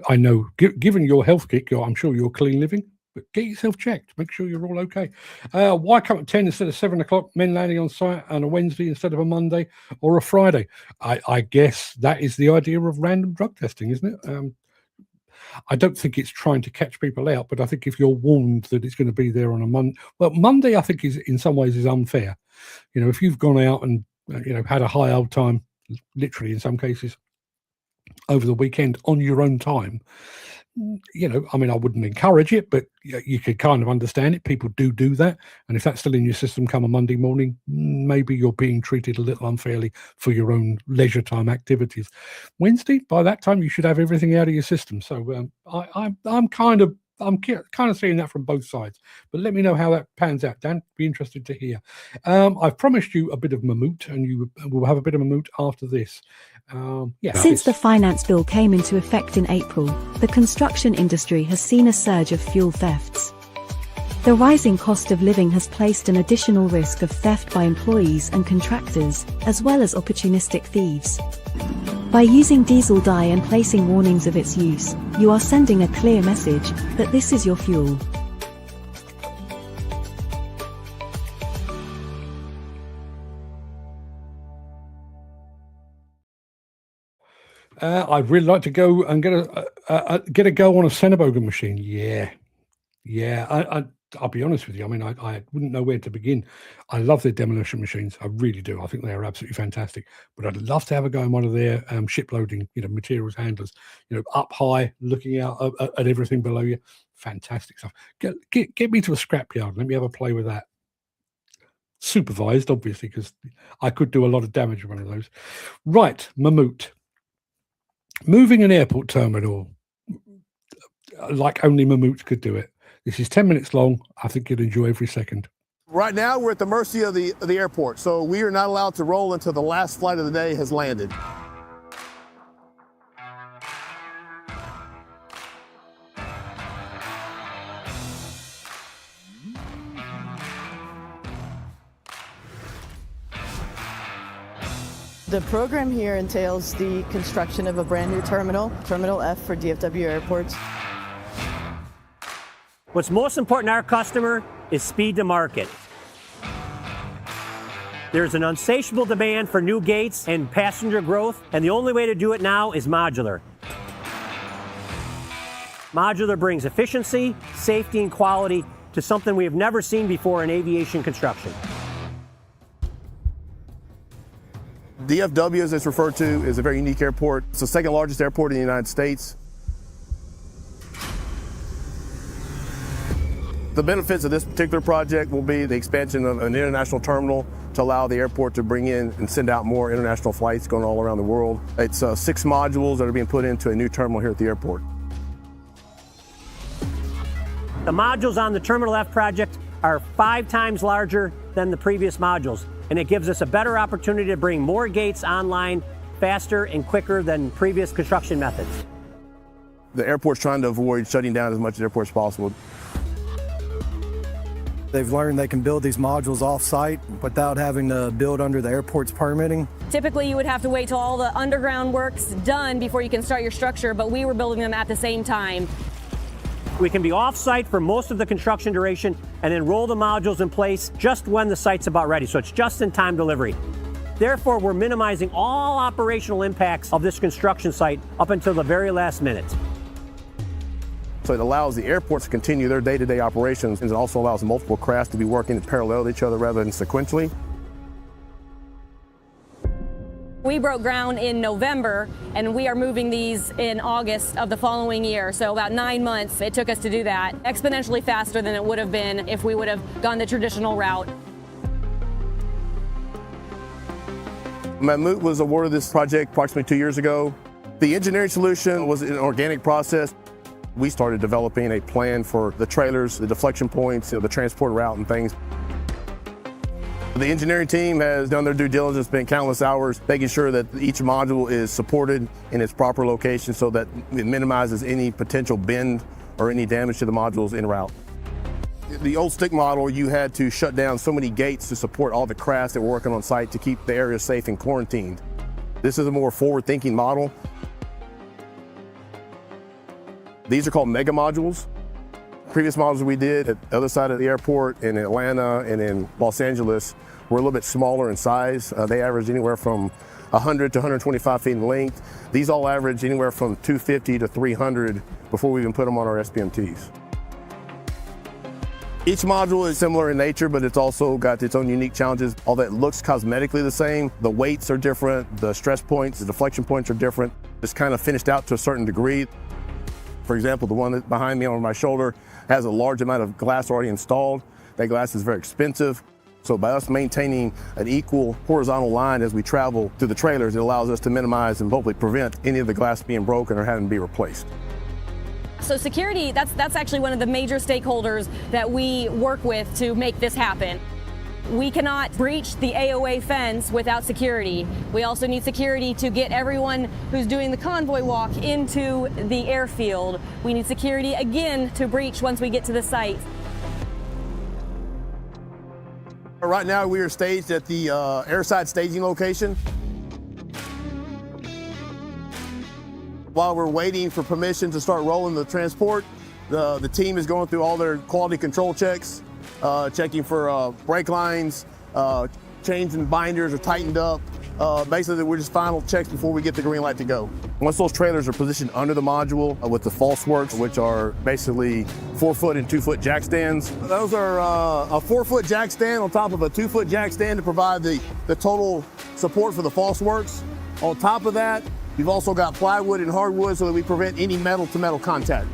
[SPEAKER 1] I know, given your health kick, I'm sure you're clean living, but get yourself checked. Make sure you're all okay. Why come at 10 instead of 7 o'clock? Men landing on site on a Wednesday instead of a Monday or a Friday. I guess that is the idea of random drug testing, isn't it? I don't think it's trying to catch people out, but I think if you're warned that it's going to be there on a Monday, well, Monday I think is in some ways is unfair. You know, if you've gone out and had a high old time, literally in some cases, over the weekend on your own time, I mean, I wouldn't encourage it, but you could kind of understand it. People do that. And if that's still in your system come a Monday morning, maybe you're being treated a little unfairly for your own leisure time activities. Wednesday, by that time, you should have everything out of your system. So I'm kind of seeing that from both sides. But let me know how that pans out, Dan. Be interested to hear. I've promised you a bit of Mammoet, and you will have a bit of Mammoet after this.
[SPEAKER 4] Since the finance bill came into effect in April, the construction industry has seen a surge of fuel thefts. The rising cost of living has placed an additional risk of theft by employees and contractors, as well as opportunistic thieves. By using diesel dye and placing warnings of its use, you are sending a clear message that this is your fuel.
[SPEAKER 1] I'd really like to go and get a go on a Sennebogen machine. I'll be honest with you. I mean, I wouldn't know where to begin. I love their demolition machines. I really do. I think they are absolutely fantastic. But I'd love to have a go in one of their ship loading, materials handlers. Up high, looking out at everything below you. Fantastic stuff. Get me to a scrapyard. Let me have a play with that. Supervised, obviously, because I could do a lot of damage with one of those. Right, Mammoet. Moving an airport terminal like only Mammoet could do it. This is 10 minutes long. I think you'll enjoy every second.
[SPEAKER 5] Right now, we're at the mercy of the airport, so we are not allowed to roll until the last flight of the day has landed.
[SPEAKER 6] The program here entails the construction of a brand new terminal, Terminal F for DFW airports.
[SPEAKER 7] What's most important to our customer is speed to market. There's an insatiable demand for new gates and passenger growth, and the only way to do it now is modular. Modular brings efficiency, safety, and quality to something we have never seen before in aviation construction.
[SPEAKER 5] DFW, as it's referred to, is a very unique airport. It's the second largest airport in the United States. The benefits of this particular project will be the expansion of an international terminal to allow the airport to bring in and send out more international flights going all around the world. It's 6 modules that are being put into a new terminal here at the airport.
[SPEAKER 7] The modules on the Terminal F project are 5 times larger than the previous modules. and it gives us a better opportunity to bring more gates online faster and quicker than previous construction methods.
[SPEAKER 5] The airport's trying to avoid shutting down as much airports as possible.
[SPEAKER 8] They've learned they can build these modules off-site without having to build under the airport's permitting.
[SPEAKER 9] Typically, you would have to wait till all the underground work's done before you can start your structure, but we were building them at the same time.
[SPEAKER 7] We can be off-site for most of the construction duration and then roll the modules in place just when the site's about ready, so it's just-in-time delivery. Therefore, we're minimizing all operational impacts of this construction site up until the very last minute.
[SPEAKER 5] So it allows the airports to continue their day-to-day operations, and it also allows multiple crafts to be working parallel to each other rather than sequentially.
[SPEAKER 9] We broke ground in November, and we are moving these in August of the following year. So about 9 months it took us to do that, exponentially faster than it would have been if we would have gone the traditional route.
[SPEAKER 5] Mammoet was awarded this project approximately 2 years ago. The engineering solution was an organic process. We started developing a plan for the trailers, the deflection points, the transport route and things. The engineering team has done their due diligence, spent countless hours making sure that each module is supported in its proper location so that it minimizes any potential bend or any damage to the modules en route. The old stick model, you had to shut down so many gates to support all the crafts that were working on site to keep the area safe and quarantined. This is a more forward-thinking model. These are called mega modules. Previous modules we did at the other side of the airport in Atlanta and in Los Angeles were a little bit smaller in size. They average anywhere from 100 to 125 feet in length. These all average anywhere from 250 to 300 before we even put them on our SPMTs. Each module is similar in nature, but it's also got its own unique challenges. Although it looks cosmetically the same, the weights are different, the stress points, the deflection points are different. It's kind of finished out to a certain degree. For example, the one that's behind me on my shoulder has a large amount of glass already installed. That glass is very expensive. So by us maintaining an equal horizontal line as we travel through the trailers, it allows us to minimize and hopefully prevent any of the glass being broken or having to be replaced.
[SPEAKER 9] So security, that's actually one of the major stakeholders that we work with to make this happen. We cannot breach the AOA fence without security. We also need security to get everyone who's doing the convoy walk into the airfield. We need security again to breach once we get to the site.
[SPEAKER 5] Right now we are staged at the airside staging location. While we're waiting for permission to start rolling the transport, the team is going through all their quality control checks. Checking for brake lines, chains and binders are tightened up. Basically, we're just final checks before we get the green light to go. Once those trailers are positioned under the module with the false works, which are basically 4-foot and 2-foot jack stands. Those are a 4-foot jack stand on top of a 2-foot jack stand to provide the total support for the false works. On top of that, we've also got plywood and hardwood so that we prevent any metal-to-metal contact.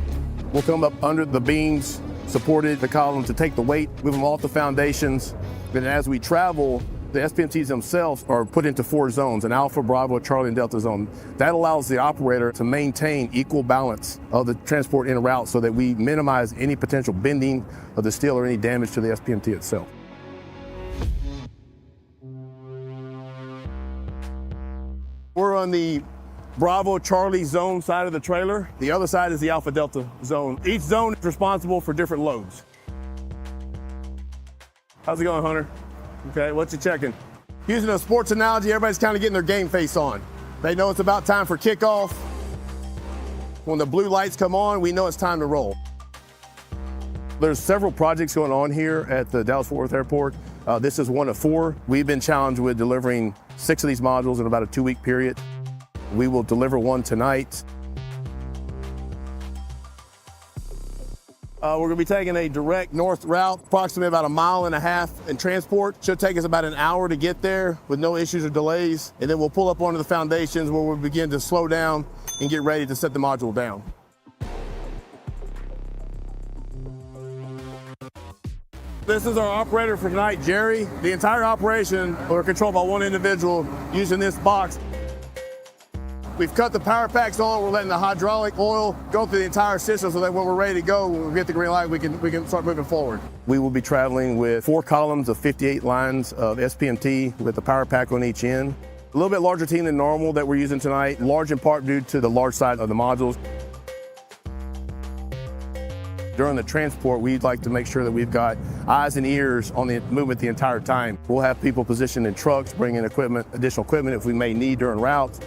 [SPEAKER 5] We'll come up under the beams, supported the column to take the weight, move them off the foundations. Then as we travel, the SPMTs themselves are put into 4 zones, an Alpha, Bravo, Charlie, and Delta zone. That allows the operator to maintain equal balance of the transport en route so that we minimize any potential bending of the steel or any damage to the SPMT itself. We're on the Bravo Charlie zone side of the trailer. The other side is the Alpha Delta zone. Each zone is responsible for different loads. How's it going, Hunter? Okay, what you checking? Using a sports analogy, everybody's kind of getting their game face on. They know it's about time for kickoff. When the blue lights come on, we know it's time to roll. There's several projects going on here at the Dallas-Fort Worth Airport. This is one of 4. We've been challenged with delivering 6 of these modules in about a 2-week period. We will deliver one tonight. We're gonna be taking a direct north route, approximately about 1.5 miles in transport. Should take us about an hour to get there with no issues or delays. And then we'll pull up onto the foundations where we'll begin to slow down and get ready to set the module down. This is our operator for tonight, Jerry. The entire operation, we're controlled by one individual using this box. We've cut the power packs on. We're letting the hydraulic oil go through the entire system so that when we're ready to go, when we get the green light, we can start moving forward. We will be traveling with 4 columns of 58 lines of SPMT with the power pack on each end. A little bit larger team than normal that we're using tonight, large in part due to the large size of the modules. During the transport, we'd like to make sure that we've got eyes and ears on the movement the entire time. We'll have people positioned in trucks, bringing equipment, additional equipment if we may need during routes.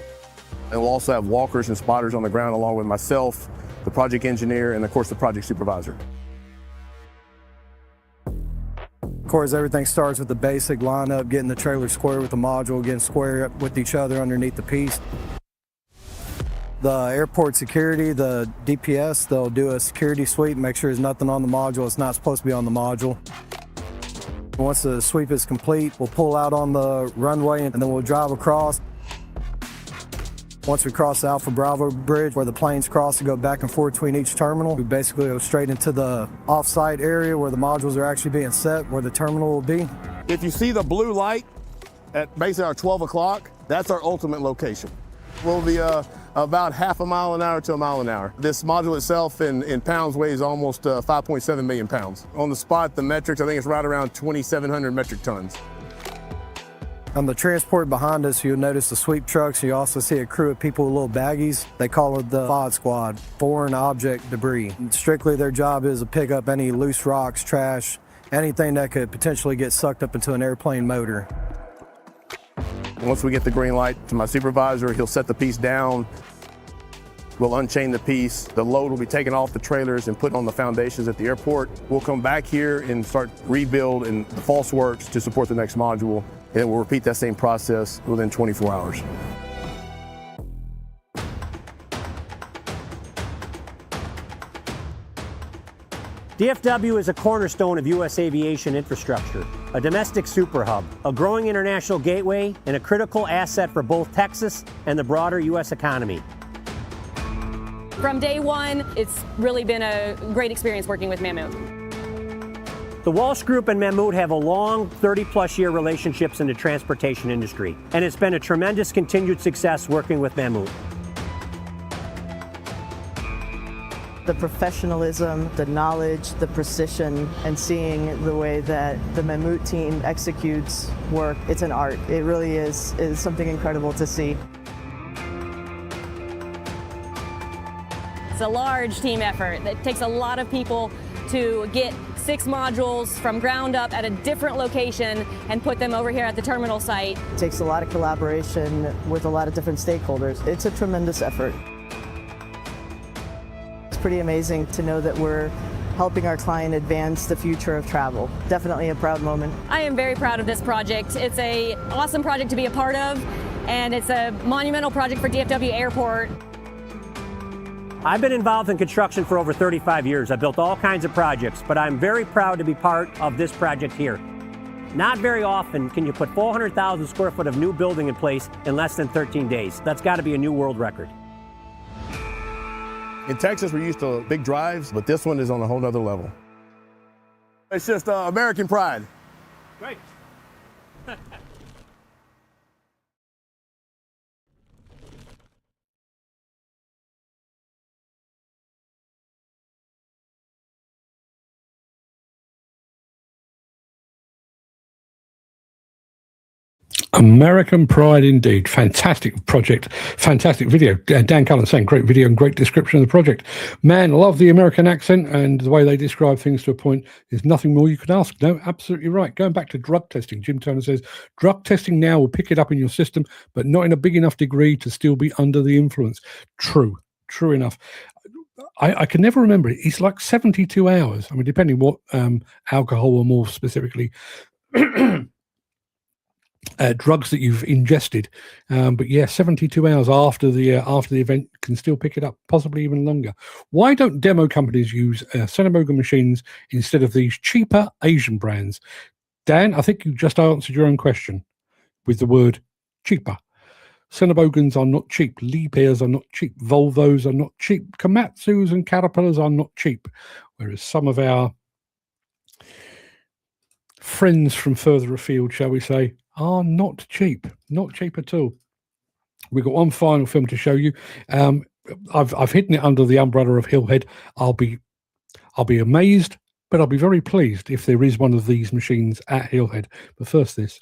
[SPEAKER 5] And we'll also have walkers and spotters on the ground along with myself, the project engineer, and of course the project supervisor.
[SPEAKER 8] Of course, everything starts with the basic lineup, getting the trailer square with the module, getting square with each other underneath the piece. The airport security, the DPS, they'll do a security sweep, make sure there's nothing on the module it's not supposed to be on the module. Once the sweep is complete, we'll pull out on the runway and then we'll drive across. Once we cross the Alpha Bravo Bridge, where the planes cross to go back and forth between each terminal, we basically go straight into the off-site area where the modules are actually being set, where the terminal will be.
[SPEAKER 5] If you see the blue light at basically our 12 o'clock, that's our ultimate location. We'll be about half a mile an hour to a mile an hour. This module itself in pounds weighs almost 5.7 million pounds. On the spot, the metrics, I think it's right around 2,700 metric tons.
[SPEAKER 8] On the transport behind us, you'll notice the sweep trucks. You also see a crew of people with little baggies. They call it the FOD squad, foreign object debris. And strictly their job is to pick up any loose rocks, trash, anything that could potentially get sucked up into an airplane motor.
[SPEAKER 5] Once we get the green light to my supervisor, he'll set the piece down. We'll unchain the piece. The load will be taken off the trailers and put on the foundations at the airport. We'll come back here and start rebuild and the false works to support the next module. And we'll repeat that same process within 24 hours.
[SPEAKER 7] DFW is a cornerstone of U.S. aviation infrastructure, a domestic super hub, a growing international gateway, and a critical asset for both Texas and the broader U.S. economy.
[SPEAKER 9] From day one, it's really been a great experience working with Mammoet.
[SPEAKER 7] The Walsh Group and Mammoet have a long 30-plus year relationships in the transportation industry, and it's been a tremendous continued success working with Mammoet.
[SPEAKER 6] The professionalism, the knowledge, the precision, and seeing the way that the Mammoet team executes work, it's an art. It really is something incredible to see.
[SPEAKER 9] It's a large team effort. It takes a lot of people to get 6 modules from ground up at a different location and put them over here at the terminal site.
[SPEAKER 6] It takes a lot of collaboration with a lot of different stakeholders. It's a tremendous effort. It's pretty amazing to know that we're helping our client advance the future of travel. Definitely a proud moment.
[SPEAKER 9] I am very proud of this project. It's an awesome project to be a part of, and it's a monumental project for DFW Airport.
[SPEAKER 7] I've been involved in construction for over 35 years. I've built all kinds of projects, but I'm very proud to be part of this project here. Not very often can you put 400,000 square foot of new building in place in less than 13 days. That's got to be a new world record.
[SPEAKER 5] In Texas, we're used to big drives, but this one is on a whole nother level. It's just American pride.
[SPEAKER 7] Great.
[SPEAKER 1] American pride indeed. Fantastic project, fantastic video. Dan Cullen saying great video and great description of the project. Man, love the American accent and the way they describe things to a point. There's nothing more you could ask. No, absolutely right. Going back to drug testing, Jim Turner says, drug testing now will pick it up in your system, but not in a big enough degree to still be under the influence. True enough. I can never remember it. It's like 72 hours. I mean, depending what alcohol or more specifically drugs that you've ingested, but yeah, 72 hours after the event can still pick it up, possibly even longer. Why don't demo companies use Sennebogen machines instead of these cheaper Asian brands? Dan, I think you just answered your own question with the word cheaper. Sennebogens are not cheap. Liebherrs are not cheap. Volvos are not cheap. Komatsus and Caterpillars are not cheap. Whereas some of our friends from further afield, shall we say, are not cheap at all. We've got one final film to show you. I've hidden it under the umbrella of Hillhead. I'll be amazed, but I'll be very pleased if there is one of these machines at Hillhead. But first, this.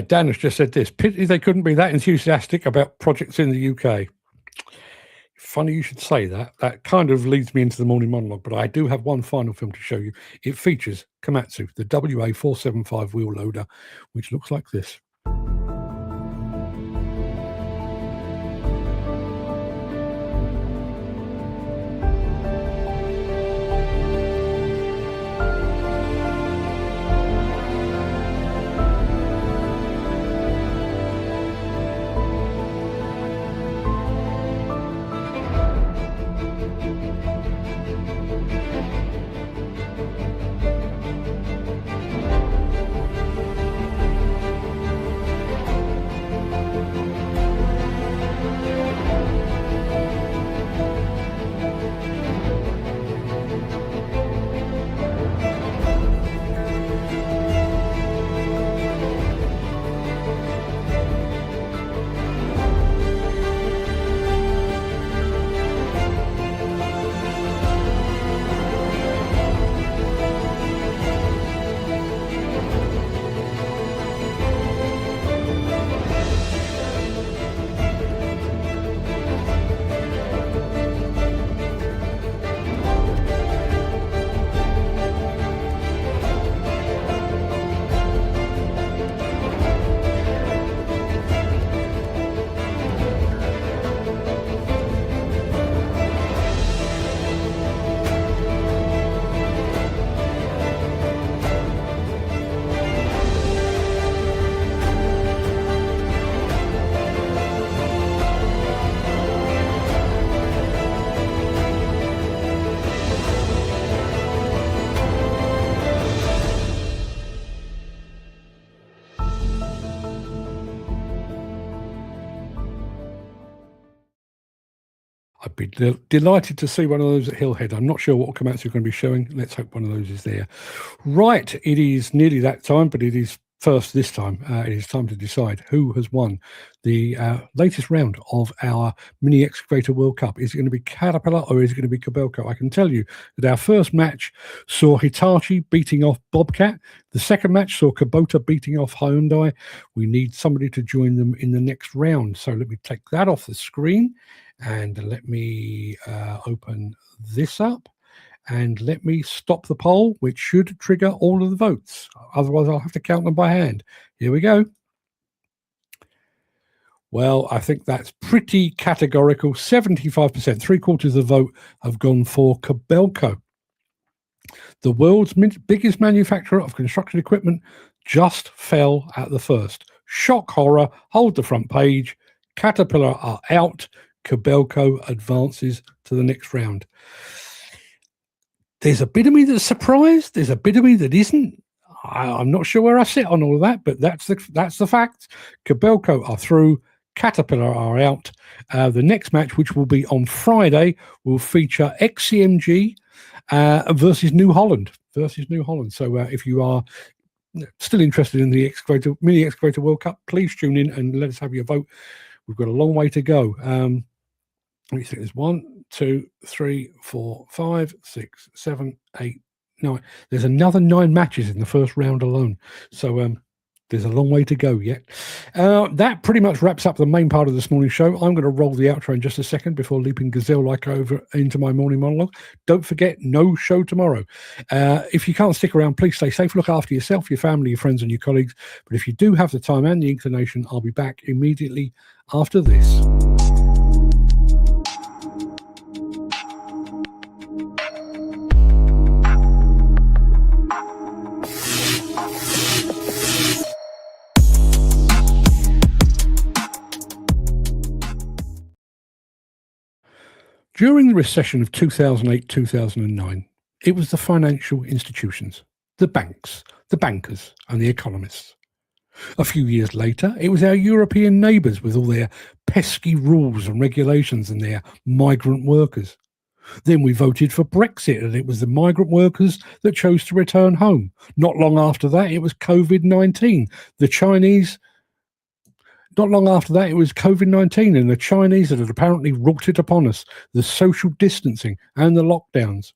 [SPEAKER 1] Dan has just said this. Pity they couldn't be that enthusiastic about projects in the UK. Funny you should say that. That kind of leads me into the morning monologue, but I do have one final film to show you. It features Komatsu, the WA475 wheel loader, which looks like this. I'd be delighted to see one of those at Hillhead. I'm not sure what Komatsu are going to be showing. Let's hope one of those is there. Right, it is nearly that time, but it is first this time. It is time to decide who has won the latest round of our Mini Excavator World Cup. Is it going to be Caterpillar or is it going to be Kobelco? I can tell you that our first match saw Hitachi beating off Bobcat. The second match saw Kubota beating off Hyundai. We need somebody to join them in the next round. So let me take that off the screen. And let me open this up and let me stop the poll, which should trigger all of the votes. Otherwise, I'll have to count them by hand. Here we go. Well, I think that's pretty categorical. 75%, 3/4 of the vote have gone for Kobelco. The world's biggest manufacturer of construction equipment just fell at the first. Shock horror, hold the front page. Caterpillar are out. Kobelco advances to the next round. There's a bit of me that's surprised. There's a bit of me that isn't. I'm not sure where I sit on all of that, but that's the fact. Kobelco are through. Caterpillar are out. The next match, which will be on Friday, will feature XCMG versus New Holland. So if you are still interested in the Mini Excavator World Cup, please tune in and let us have your vote. We've got a long way to go. Let me think. There's 1, 2, 3, 4, 5, 6, 7, 8, 9. There's another 9 matches in the first round alone. So There's a long way to go yet. That pretty much wraps up the main part of this morning's show. I'm going to roll the outro in just a second before leaping gazelle-like over into my morning monologue. Don't forget, no show tomorrow. If you can't stick around, please stay safe. Look after yourself, your family, your friends, and your colleagues. But if you do have the time and the inclination, I'll be back immediately after this. During the recession of 2008-2009, it was the financial institutions, the banks, the bankers, and the economists. A few years later, it was our European neighbours with all their pesky rules and regulations and their migrant workers. Then we voted for Brexit, and it was the migrant workers that chose to return home. Not long after that, it was COVID-19. Not long after that, it was COVID-19 and the Chinese that had apparently wrought it upon us, the social distancing and the lockdowns.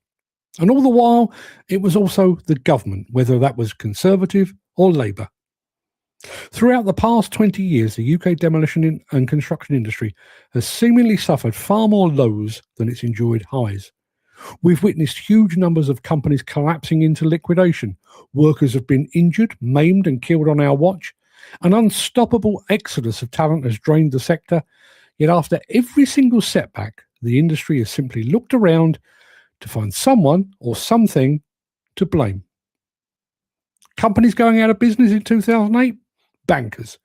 [SPEAKER 1] And all the while, it was also the government, whether that was Conservative or Labour. Throughout the past 20 years, the UK demolition and construction industry has seemingly suffered far more lows than it's enjoyed highs. We've witnessed huge numbers of companies collapsing into liquidation. Workers have been injured, maimed and killed on our watch. An unstoppable exodus of talent has drained the sector, yet after every single setback, the industry has simply looked around to find someone or something to blame. Companies going out of business in 2008? Bankers.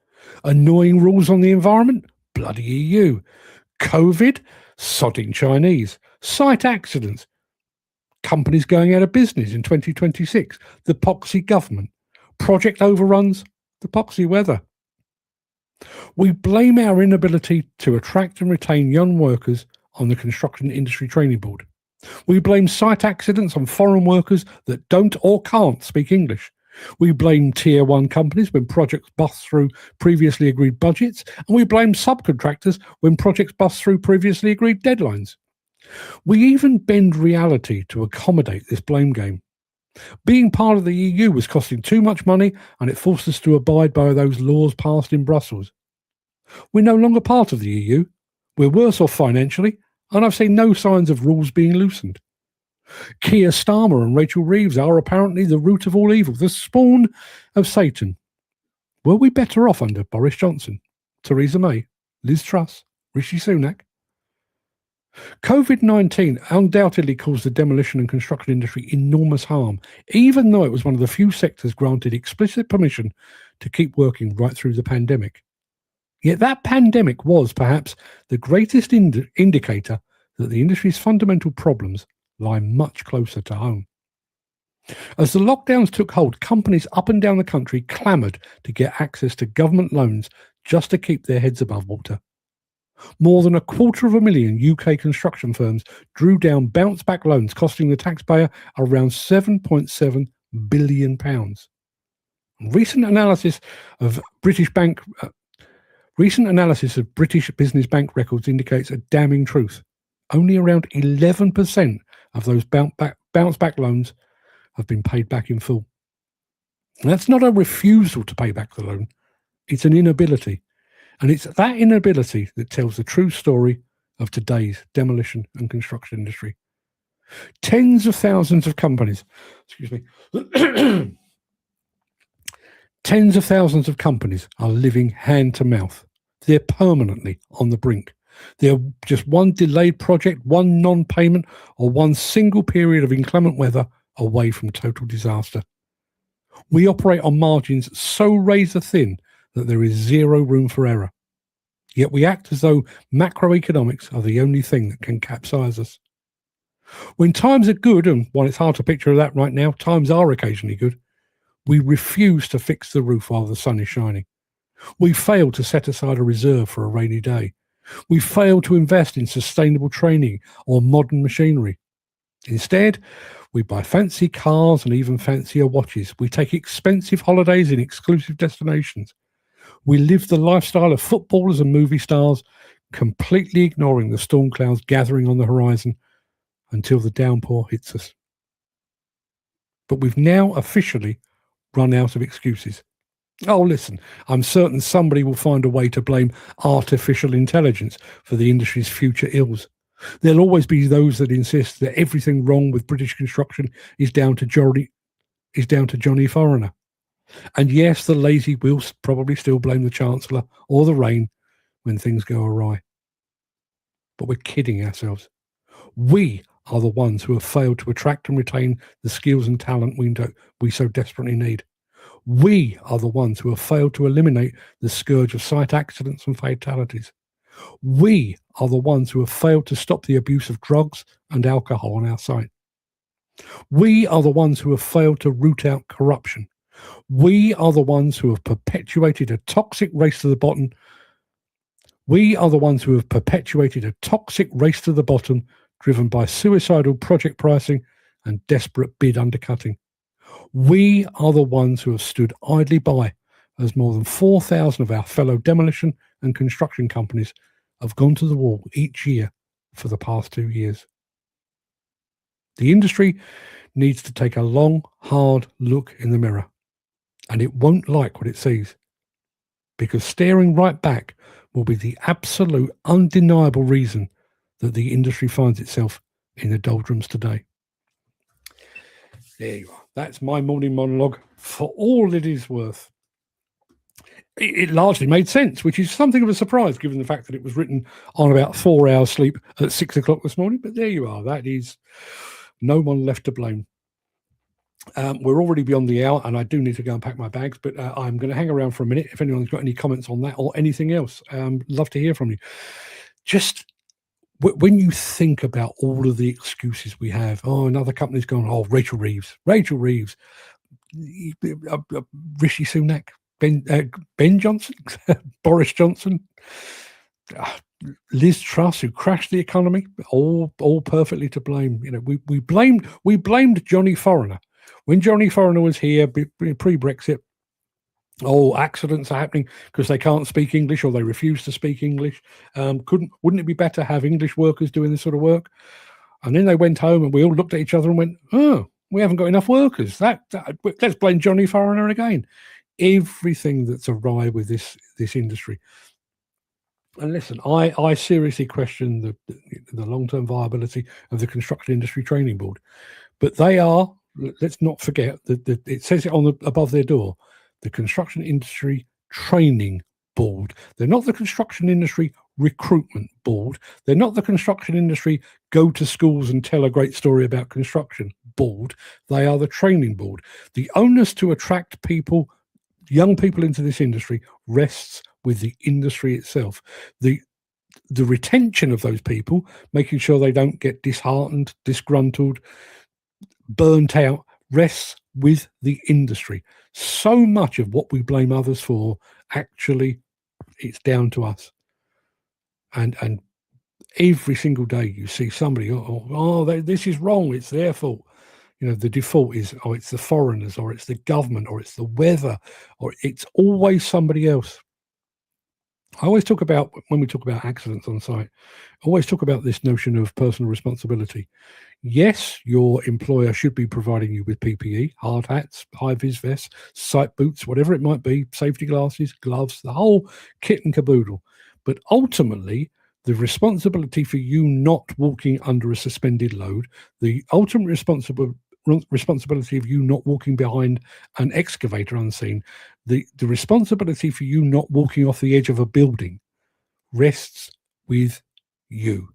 [SPEAKER 1] Annoying rules on the environment? Bloody EU. COVID? Sodding Chinese. Site accidents? Companies going out of business in 2026? The poxy government. Project overruns? The poxy weather. We blame our inability to attract and retain young workers on the Construction Industry Training Board. We blame site accidents on foreign workers that don't or can't speak English. We blame Tier 1 companies when projects bust through previously agreed budgets, and we blame subcontractors when projects bust through previously agreed deadlines. We even bend reality to accommodate this blame game. Being part of the EU was costing too much money, and it forced us to abide by those laws passed in Brussels. We're no longer part of the EU. We're worse off financially, and I've seen no signs of rules being loosened. Keir Starmer and Rachel Reeves are apparently the root of all evil, the spawn of Satan. Were we better off under Boris Johnson, Theresa May, Liz Truss, Rishi Sunak? COVID-19 undoubtedly caused the demolition and construction industry enormous harm, even though it was one of the few sectors granted explicit permission to keep working right through the pandemic. Yet that pandemic was perhaps the greatest indicator that the industry's fundamental problems lie much closer to home. As the lockdowns took hold, companies up and down the country clamoured to get access to government loans just to keep their heads above water. More than 250,000 UK construction firms drew down bounce-back loans costing the taxpayer around £7.7 billion. Recent analysis of British business bank records indicates a damning truth. Only around 11% of those bounce-back loans have been paid back in full. And that's not a refusal to pay back the loan, it's an inability. And it's that inability that tells the true story of today's demolition and construction industry. Tens of thousands of companies, tens of thousands of companies are living hand to mouth. They're permanently on the brink. They're just one delayed project, one non-payment, or one single period of inclement weather away from total disaster. We operate on margins so razor thin that there is zero room for error. Yet we act as though macroeconomics are the only thing that can capsize us. When times are good, and while it's hard to picture that right now, times are occasionally good, we refuse to fix the roof while the sun is shining. We fail to set aside a reserve for a rainy day. We fail to invest in sustainable training or modern machinery. Instead, we buy fancy cars and even fancier watches. We take expensive holidays in exclusive destinations. We live the lifestyle of footballers and movie stars, completely ignoring the storm clouds gathering on the horizon until the downpour hits us. But we've now officially run out of excuses. Oh, listen, I'm certain somebody will find a way to blame artificial intelligence for the industry's future ills. There'll always be those that insist that everything wrong with British construction is down to Johnny Foreigner. And yes, the lazy will probably still blame the Chancellor or the rain when things go awry. But we're kidding ourselves. We are the ones who have failed to attract and retain the skills and talent we so desperately need. We are the ones who have failed to eliminate the scourge of site accidents and fatalities. We are the ones who have failed to stop the abuse of drugs and alcohol on our site. We are the ones who have failed to root out corruption. We are the ones who have perpetuated a toxic race to the bottom. We are the ones who have perpetuated a toxic race to the bottom driven by suicidal project pricing and desperate bid undercutting. We are the ones who have stood idly by as more than 4,000 of our fellow demolition and construction companies have gone to the wall each year for the past 2 years. The industry needs to take a long, hard look in the mirror, and it won't like what it sees, because staring right back will be the absolute, undeniable reason that the industry finds itself in the doldrums today. There you are. That's my morning monologue. For all it is worth, it largely made sense, which is something of a surprise given the fact that it was written on about 4 hours sleep at 6 o'clock this morning. But there you are. That is no one left to blame. We're already beyond the hour, and I do need to go and pack my bags, but I'm going to hang around for a minute. If anyone's got any comments on that or anything else, love to hear from you. Just when you think about all of the excuses we have, another company's gone, Rachel Reeves, Rishi Sunak, Ben Johnson, Boris Johnson, Liz Truss, who crashed the economy, all perfectly to blame. You know, we blamed Johnny Foreigner when Johnny Foreigner was here pre-Brexit. Accidents are happening because they can't speak English or they refuse to speak English. Wouldn't it be better to have English workers doing this sort of work? And then they went home and we all looked at each other and went, we haven't got enough workers. Let's blame Johnny Foreigner again. Everything that's awry with this industry. And listen, I seriously question the long-term viability of the Construction Industry Training Board. But they are, let's not forget, that it says it above their door, the Construction Industry Training Board. They're not the Construction Industry Recruitment Board. They're not the Construction Industry Go to Schools and Tell a Great Story About Construction Board. They are the Training Board. The onus to attract people, young people into this industry, rests with the industry itself. The retention of those people, making sure they don't get disheartened, disgruntled, burnt out, rests with the industry. So much of what we blame others for, actually, it's down to us. And every single day you see somebody, this is wrong, it's their fault. You know, the default is, it's the foreigners, or it's the government, or it's the weather, or it's always somebody else. I always talk about, when we talk about accidents on site, I always talk about this notion of personal responsibility. Yes, your employer should be providing you with PPE, hard hats, high-vis vests, site boots, whatever it might be, safety glasses, gloves, the whole kit and caboodle. But ultimately, the responsibility for you not walking under a suspended load, the ultimate responsibility of you not walking behind an excavator unseen, the responsibility for you not walking off the edge of a building rests with you.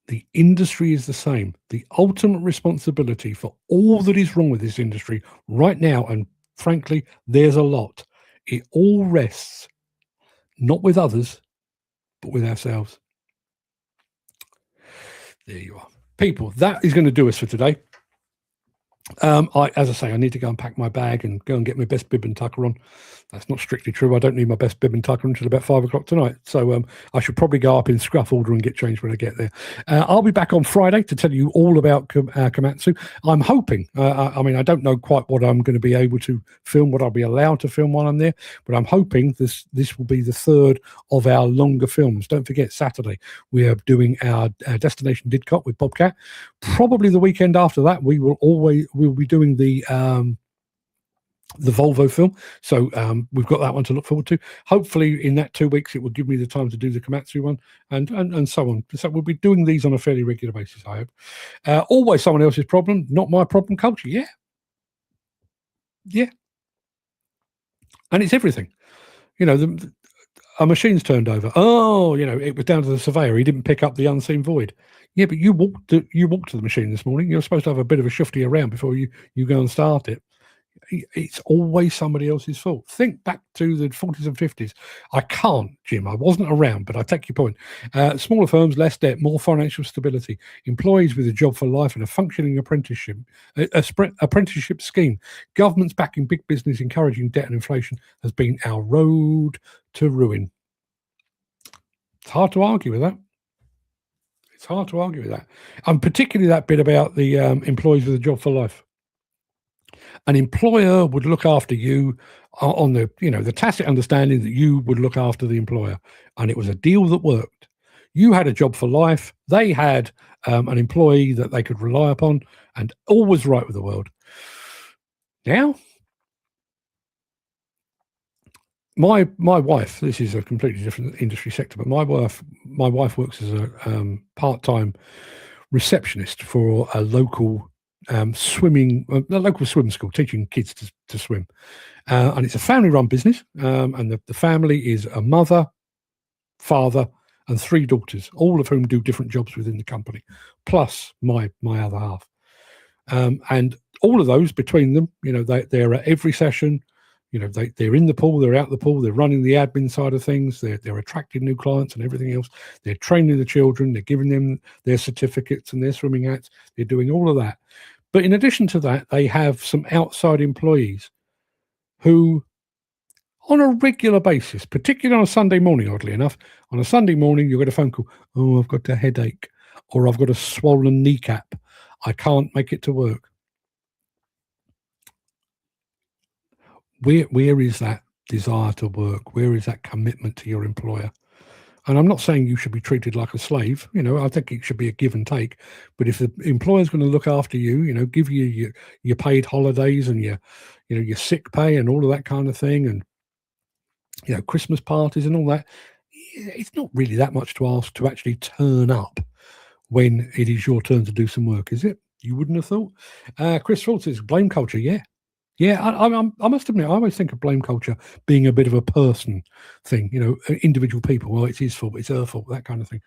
[SPEAKER 1] The industry is the same. The ultimate responsibility for all that is wrong with this industry right now, and frankly, there's a lot, it all rests not with others, but with ourselves. There you are. People, that is going to do us for today. As I say, I need to go and pack my bag and go and get my best bib and tucker on. That's not strictly true. I don't need my best bib and tucker until about 5 o'clock tonight. So I should probably go up in scruff order and get changed when I get there. I'll be back on Friday to tell you all about Komatsu. I'm hoping, I don't know quite what I'm going to be able to film, what I'll be allowed to film while I'm there, but I'm hoping this will be the third of our longer films. Don't forget, Saturday, we are doing our Destination Didcot with Bobcat. Probably the weekend after that, we'll be doing the the Volvo film. So we've got that one to look forward to. Hopefully in that 2 weeks, it will give me the time to do the Komatsu one and so on. So we'll be doing these on a fairly regular basis, I hope. Always someone else's problem, not my problem culture. Yeah. Yeah. And it's everything. You know, a machine's turned over. Oh, you know, it was down to the surveyor. He didn't pick up the unseen void. Yeah, but you walked to the machine this morning. You're supposed to have a bit of a shifty around before you go and start it. It's always somebody else's fault. Think back to the 40s and 50s. I can't, Jim. I wasn't around, but I take your point. Smaller firms, less debt, more financial stability, employees with a job for life and a functioning apprenticeship scheme. Governments backing big business, encouraging debt and inflation has been our road to ruin. It's hard to argue with that. It's hard to argue with that. And particularly that bit about the employees with a job for life. An employer would look after you on the, you know, the tacit understanding that you would look after the employer. And it was a deal that worked. You had a job for life. They had an employee that they could rely upon, and all was right with the world. Now, my wife, this is a completely different industry sector, but my wife works as a part-time receptionist for a local local swim school, teaching kids to swim, and it's a family-run business, and the family is a mother, father, and 3 daughters, all of whom do different jobs within the company, plus my other half, and all of those between them, you know, they're at every session. You know, they're in the pool, they're out the pool, they're running the admin side of things, they're attracting new clients and everything else. They're training the children, they're giving them their certificates and their swimming hats. They're doing all of that. But in addition to that, they have some outside employees who, on a regular basis, particularly on a Sunday morning, oddly enough, on a Sunday morning, you get a phone call, oh, I've got a headache, or I've got a swollen kneecap. I can't make it to work. Where is that desire to work? Where is that commitment to your employer? And I'm not saying you should be treated like a slave. You know, I think it should be a give and take. But if the employer's going to look after you, you know, give you your paid holidays and your sick pay and all of that kind of thing, and you know, Christmas parties and all that, it's not really that much to ask to actually turn up when it is your turn to do some work, is it? You wouldn't have thought. Chris Ford says blame culture. Yeah, I must admit, I always think of blame culture being a bit of a person thing, you know, individual people. Well, it's his fault, it's her fault, that kind of thing.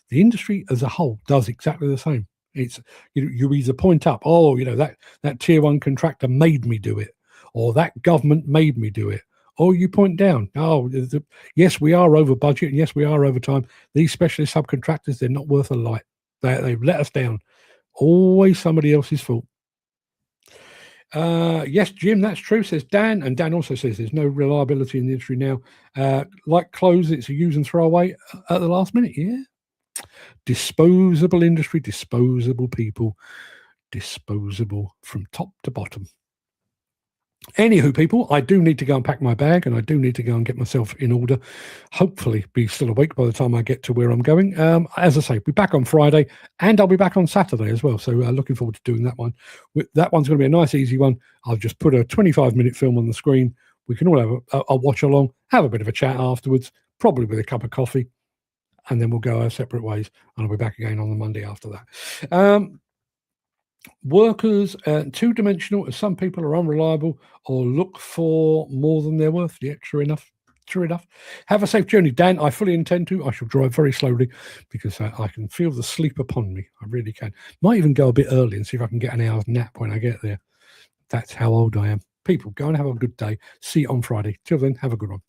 [SPEAKER 1] The industry as a whole does exactly the same. It's, you either point up, oh, you know, that tier 1 contractor made me do it, or that government made me do it, or you point down, oh, yes, we are over budget, and yes, we are over time. These specialist subcontractors, they're not worth a light. They've let us down. Always somebody else's fault. Yes, Jim, that's true, says Dan. And Dan also says there's no reliability in the industry now. Like clothes, it's a use and throw away at the last minute. Yeah. Disposable industry, disposable people, disposable from top to bottom. Anywho, people, I do need to go and pack my bag, and I do need to go and get myself in order. Hopefully be still awake by the time I get to where I'm going. As I say, be back on Friday, and I'll be back on Saturday as well. So looking forward to doing that one. That one's going to be a nice, easy one. I'll just put a 25-minute film on the screen. We can all have a watch along, have a bit of a chat afterwards, probably with a cup of coffee, and then we'll go our separate ways, and I'll be back again on the Monday after that. Workers, two-dimensional, as some people are unreliable or look for more than they're worth. Yeah, true enough. Have a safe journey, Dan. I fully intend to. I shall drive very slowly because I can feel the sleep upon me. I really can. Might even go a bit early and see if I can get an hour's nap when I get there. That's how old I am. People, go and have a good day. See you on Friday. Till then, have a good one.